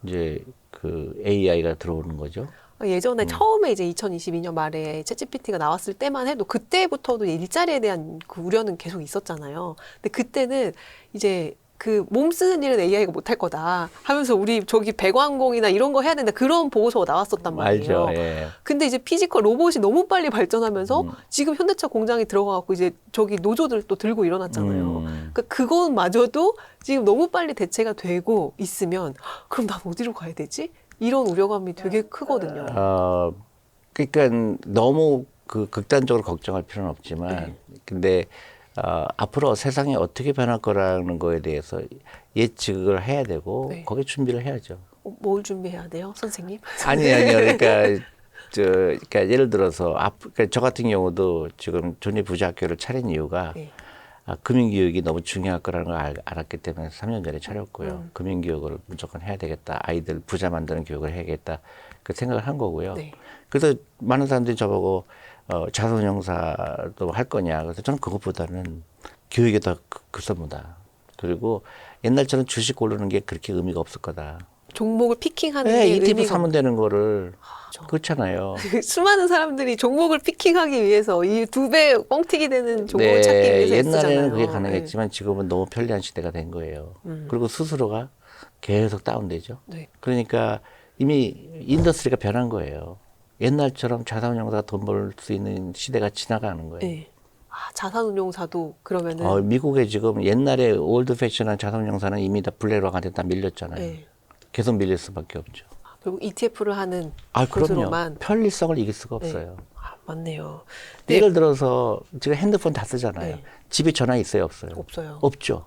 이제 그 AI가 들어오는 거죠. 예전에 처음에 이제 2022년 말에 챗GPT가 나왔을 때만 해도 그때부터도 일자리에 대한 그 우려는 계속 있었잖아요. 근데 그때는 이제 그 몸 쓰는 일은 AI가 못할 거다 하면서 우리 저기 배관공이나 이런 거 해야 된다 그런 보고서가 나왔었단 말이에요. 알죠. 예. 근데 이제 피지컬 로봇이 너무 빨리 발전하면서 지금 현대차 공장에 들어가고 이제 저기 노조들 또 들고 일어났잖아요. 그러니까 그것마저도 지금 너무 빨리 대체가 되고 있으면 그럼 난 어디로 가야 되지? 이런 우려감이 되게 크거든요. 그러니까 너무 극단적으로 걱정할 필요는 없지만, 근데 앞으로 세상이 어떻게 변할 거라는 거에 대해서 예측을 해야 되고 거기에 준비를 해야죠. 뭘 준비해야 돼요, 선생님? 아니요. 그러니까 예를 들어서 그러니까 저 같은 경우도 지금 존리부자학교를 차린 이유가 금융교육이 너무 중요할 거라는 걸 알았기 때문에 3년 전에 차렸고요. 금융교육을 무조건 해야 되겠다. 아이들 부자 만드는 교육을 해야겠다. 그 생각을 한 거고요. 그래서 많은 사람들이 저보고 자선형사도 할 거냐. 그래서 저는 그것보다는 교육이 더 급선무다. 그리고 옛날처럼 주식 고르는 게 그렇게 의미가 없을 거다. 종목을 피킹하는 네, 게 ETF 의미가 사면 되는 거를 그렇잖아요. 수많은 사람들이 종목을 피킹하기 위해서 이 2배 뻥튀기 되는 종목을 찾기 위해서 옛날에는 애쓰잖아요. 그게 가능했지만 지금은 너무 편리한 시대가 된 거예요. 그리고 스스로가 계속 다운되죠. 그러니까 이미 인더스트리가 변한 거예요. 옛날처럼 자산운용사가 돈 벌 수 있는 시대가 지나가는 거예요. 자산운용사도 그러면은 미국에 지금 옛날에 올드 패션한 자산운용사는 이미 다 블랙록한테 다 밀렸잖아요. 계속 밀릴 수밖에 없죠. 결국 ETF를 하는 그럼요. 곳으로만 편리성을 이길 수가 없어요. 맞네요. 예를 들어서 지금 핸드폰 다 쓰잖아요. 집에 전화 있어요, 없어요? 없어요. 없죠.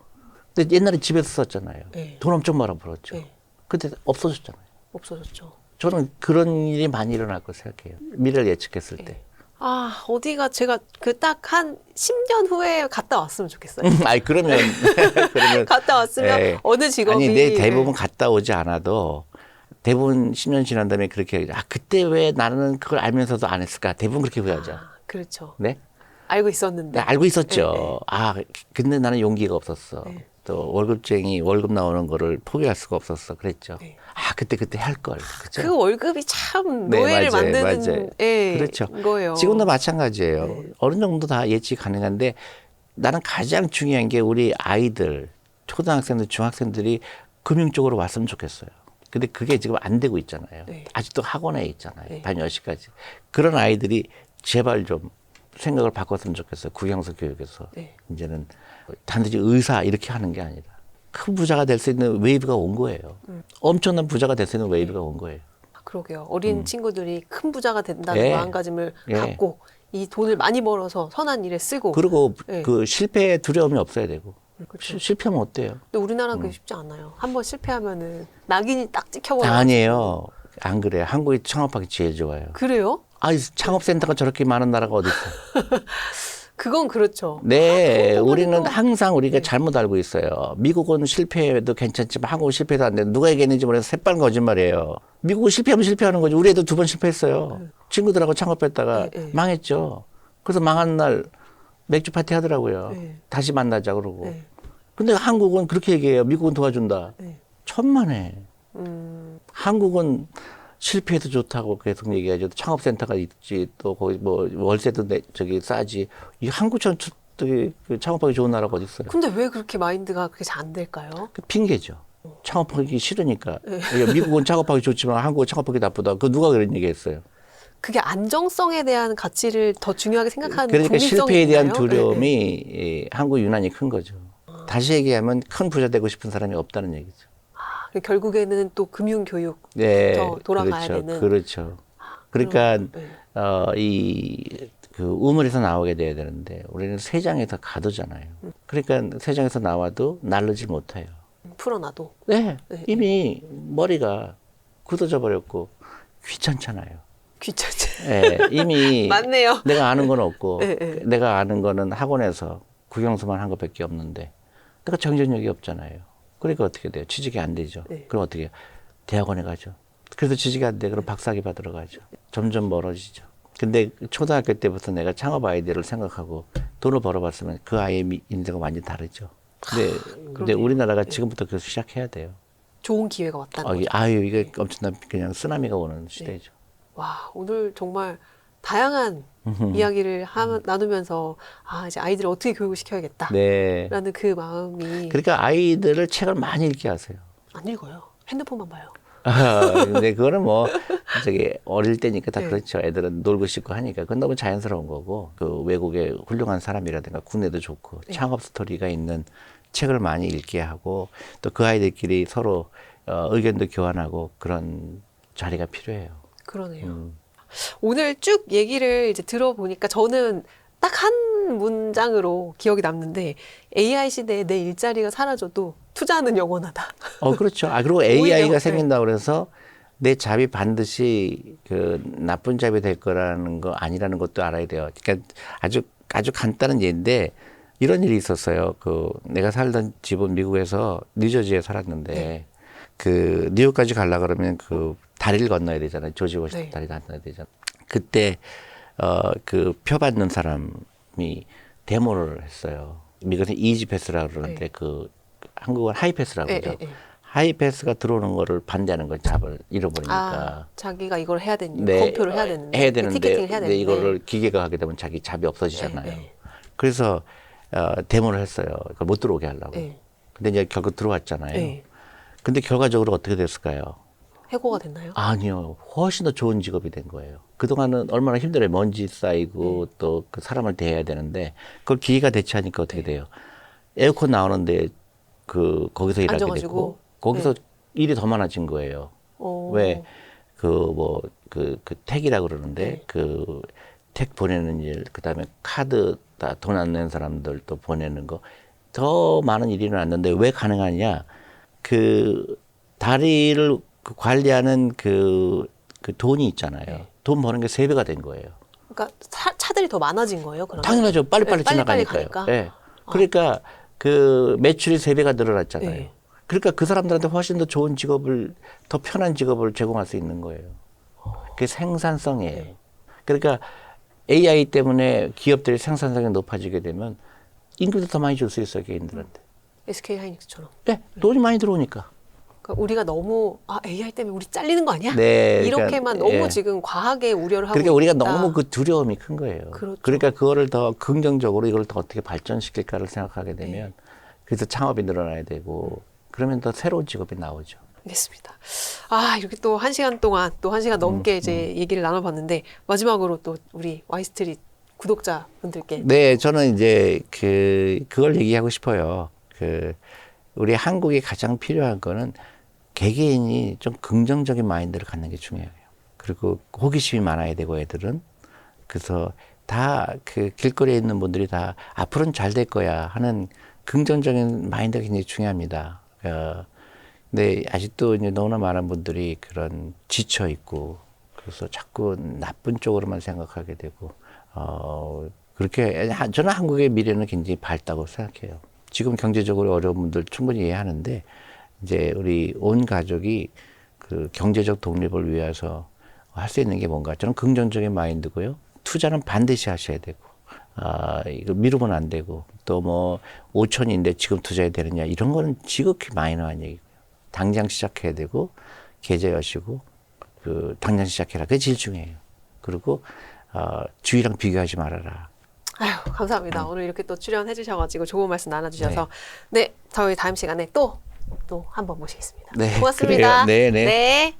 근데 옛날에 집에서 썼잖아요. 돈 엄청 많아 벌었죠. 근데 없어졌잖아요. 없어졌죠. 저는 그런 일이 많이 일어날 거라고 생각해요. 미래를 예측했을 때. 어디가 제가 그 딱 한 10년 후에 갔다 왔으면 좋겠어요. 그러면 갔다 왔으면 어느 직업이 대부분 갔다 오지 않아도 대부분 10년 지난 다음에 그렇게 그때 왜 나는 그걸 알면서도 안 했을까? 대부분 그렇게 후회하죠. 그렇죠. 네? 알고 있었는데. 알고 있었죠. 근데 나는 용기가 없었어. 또 월급쟁이 월급 나오는 거를 포기할 수가 없었어. 그랬죠. 그때 할 걸. 그렇죠? 그 월급이 참 노예를 만드는 그렇죠. 거예요. 지금도 마찬가지예요. 어느 정도 다 예측 가능한데 나는 가장 중요한 게 우리 아이들, 초등학생들, 중학생들이 금융 쪽으로 왔으면 좋겠어요. 근데 그게 지금 안 되고 있잖아요. 아직도 학원에 있잖아요. 밤 10시까지. 그런 아이들이 제발 좀 생각을 바꿨으면 좋겠어요. 국영수 교육에서. 이제는 단지 의사 이렇게 하는 게 아니라 큰 부자가 될 수 있는 웨이브가 온 거예요. 엄청난 부자가 될 수 있는 웨이브가 온 거예요. 그러게요. 어린 친구들이 큰 부자가 된다는 마음가짐을 갖고 이 돈을 많이 벌어서 선한 일에 쓰고. 그리고 네. 그 실패의 두려움이 없어야 되고. 그렇죠. 실패하면 어때요? 근데 우리나라는 그게 쉽지 않아요. 한번 실패하면은 낙인이 딱 찍혀버려요. 아니에요. 안 그래요. 한국이 창업하기 제일 좋아요. 그래요? 아이, 창업센터가 저렇게 많은 나라가 어디 있어? 그건 그렇죠. 네, 그런 우리는 부분은 또- 항상 우리가 네. 잘못 알고 있어요. 미국은 실패해도 괜찮지만 한국은 실패해도 안 돼. 누가 얘기했는지 모르겠어. 새빨간 거짓말이에요. 미국은 실패하면 실패하는 거지. 우리 애도 2번 실패했어요. 친구들하고 창업했다가 네, 네. 망했죠. 그래서 망한 날 맥주 파티 하더라고요. 네. 다시 만나자 그러고. 네. 근데 한국은 그렇게 얘기해요. 미국은 도와준다. 네. 천만에. 음, 한국은 실패해도 좋다고 계속 얘기하죠. 창업센터가 있지, 또 거기 뭐 월세도 저기 싸지. 이 한국처럼 그 창업하기 좋은 나라가 어디 있어요? 근데 왜 그렇게 마인드가 그렇게 잘 안 될까요? 그 핑계죠. 창업하기 싫으니까. 네. 그러니까 미국은 창업하기 좋지만 한국은 창업하기 나쁘다. 그 누가 그런 얘기했어요? 그게 안정성에 대한 가치를 더 중요하게 생각하는 그러니까 국민성이 실패에 대한 있나요? 두려움이 네, 네. 이 한국 유난히 큰 거죠. 다시 얘기하면 큰 부자 되고 싶은 사람이 없다는 얘기죠. 결국에는 또 금융교육부터 네, 돌아가야 그렇죠. 되는. 그렇죠. 그러니까 네. 그 우물에서 나오게 돼야 되는데 우리는 세장에서 가두잖아요. 그러니까 세장에서 나와도 날르지 못해요. 풀어놔도. 네, 네, 이미 머리가 굳어져 버렸고 귀찮잖아요. 귀찮지. 네, 이미 맞네요. 내가 아는 건 없고 네, 네. 내가 아는 거는 학원에서 국영수만 한 것밖에 없는데 내가 정전력이 없잖아요. 그러니까 어떻게 돼요? 취직이 안 되죠. 네. 그럼 어떻게 해요? 대학원에 가죠. 그래서 취직이 안 돼. 그럼 박사학위 받으러 가죠. 점점 멀어지죠. 근데 초등학교 때부터 내가 창업 아이디어를 생각하고 돈을 벌어봤으면 그 아이의 인생은 완전히 다르죠. 근데 그러네요. 우리나라가 지금부터 그래서 시작해야 돼요. 좋은 기회가 왔다는 거죠. 아유, 이게 엄청난 그냥 쓰나미가 오는 시대죠. 와, 오늘 정말 다양한 이야기를 나누면서 이제 아이들을 어떻게 교육을 시켜야겠다. 네. 라는 그 마음이 그러니까 아이들을 책을 많이 읽게 하세요. 안 읽어요. 핸드폰만 봐요. 근데 그거는 뭐 저기 어릴 때니까 다 네. 그렇죠. 애들은 놀고 싶고 하니까 그건 너무 자연스러운 거고 그 외국의 훌륭한 사람이라든가 국내도 좋고 네. 창업 스토리가 있는 책을 많이 읽게 하고 또 그 아이들끼리 서로 의견도 교환하고 그런 자리가 필요해요. 그러네요. 오늘 쭉 얘기를 이제 들어보니까 저는 딱 한 문장으로 기억이 남는데 AI 시대에 내 일자리가 사라져도 투자는 영원하다. 그렇죠. 그리고 오히려, AI가 네. 생긴다 그래서 내 잡이 반드시 그 나쁜 잡이 될 거라는 거 아니라는 것도 알아야 돼요. 그러니까 아주 간단한 예인데 이런 일이 있었어요. 그 내가 살던 집은 미국에서 뉴저지에 살았는데 네. 그 뉴욕까지 가려 그러면 그 다리를 건너야 되잖아요. 조지 워싱턴 네. 다리 건너야 되잖아요. 그때 그 표 받는 사람이 데모를 했어요. 미국에서 이지 패스라고 그러는데 네. 그 한국은 하이 패스라고 네, 그러죠. 네, 네. 하이패스가 들어오는 거를 반대하는 걸 잡을 잃어버리니까. 자기가 이걸 해야 되는데 네, 검표를 해야 되는데 티켓팅을 해야 근데 되는데 이거를 기계가 하게 되면 자기 잡이 없어지잖아요. 네, 네. 그래서 데모를 했어요. 그걸 못 들어오게 하려고. 네. 근데 이제 결국 들어왔잖아요. 네. 근데 결과적으로 어떻게 됐을까요? 해고가 됐나요? 아니요. 훨씬 더 좋은 직업이 된 거예요. 그동안은 얼마나 힘들어요. 먼지 쌓이고 또 그 사람을 대해야 되는데 그걸 기계가 대체하니까 어떻게 돼요? 에어컨 나오는데 그 거기서 일하게 앉아가지고. 됐고 거기서 일이 더 많아진 거예요. 왜 그 택이라고 그러는데 그 택 보내는 일, 그다음에 카드 다 돈 안 낸 사람들 또 보내는 거 더 많은 일이 일어났는데 왜 가능하냐? 그 다리를 관리하는 그 돈이 있잖아요. 돈 버는 게 3배가 된 거예요. 그러니까 차들이 더 많아진 거예요, 그러면? 당연하죠. 빨리빨리 네, 빨리빨리 지나가니까요. 가니까? 네. 그러니까 그 매출이 3배가 늘어났잖아요. 네. 그러니까 그 사람들한테 훨씬 더 좋은 직업을, 더 편한 직업을 제공할 수 있는 거예요. 그게 생산성이에요. 네. 그러니까 AI 때문에 기업들의 생산성이 높아지게 되면 임금도 더 많이 줄 수 있어요, 개인들한테. SK 하이닉스처럼. 네, 돈이 많이 들어오니까. 그러니까 우리가 너무 AI 때문에 우리 잘리는 거 아니야? 네, 이렇게만 그러니까, 너무 예. 지금 과하게 우려를 하고 그러니까 우리가 있다. 너무 그 두려움이 큰 거예요. 그렇죠. 그러니까 그거를 더 긍정적으로 이걸 더 어떻게 발전시킬까를 생각하게 되면 그래서 창업이 늘어나야 되고 그러면 더 새로운 직업이 나오죠. 알겠습니다. 이렇게 또 1시간 동안 또 1시간 넘게 이제 얘기를 나눠봤는데 마지막으로 또 우리 와이스트릿 구독자분들께 네, 저는 이제 그걸 얘기하고 싶어요. 우리 한국에 가장 필요한 거는 개개인이 좀 긍정적인 마인드를 갖는 게 중요해요. 그리고 호기심이 많아야 되고 애들은 그래서 다 그 길거리에 있는 분들이 다 앞으로는 잘 될 거야 하는 긍정적인 마인드가 굉장히 중요합니다. 근데 아직도 이제 너무나 많은 분들이 그런 지쳐 있고 그래서 자꾸 나쁜 쪽으로만 생각하게 되고 그렇게 저는 한국의 미래는 굉장히 밝다고 생각해요. 지금 경제적으로 어려운 분들 충분히 이해하는데 이제 우리 온 가족이 그 경제적 독립을 위해서 할 수 있는 게 뭔가 저는 긍정적인 마인드고요. 투자는 반드시 하셔야 되고 이거 미루면 안 되고 또 뭐 5천인데 지금 투자해야 되느냐 이런 거는 지극히 마이너한 얘기고요. 당장 시작해야 되고 계좌 여시고 그 당장 시작해라. 그게 제일 중요해요. 그리고 주위랑 비교하지 말아라. 아유, 감사합니다. 오늘 이렇게 또 출연해 주셔가지고 좋은 말씀 나눠주셔서 네, 저희 다음 시간에 또 한 번 모시겠습니다. 네, 고맙습니다. 그래요. 네, 네. 네.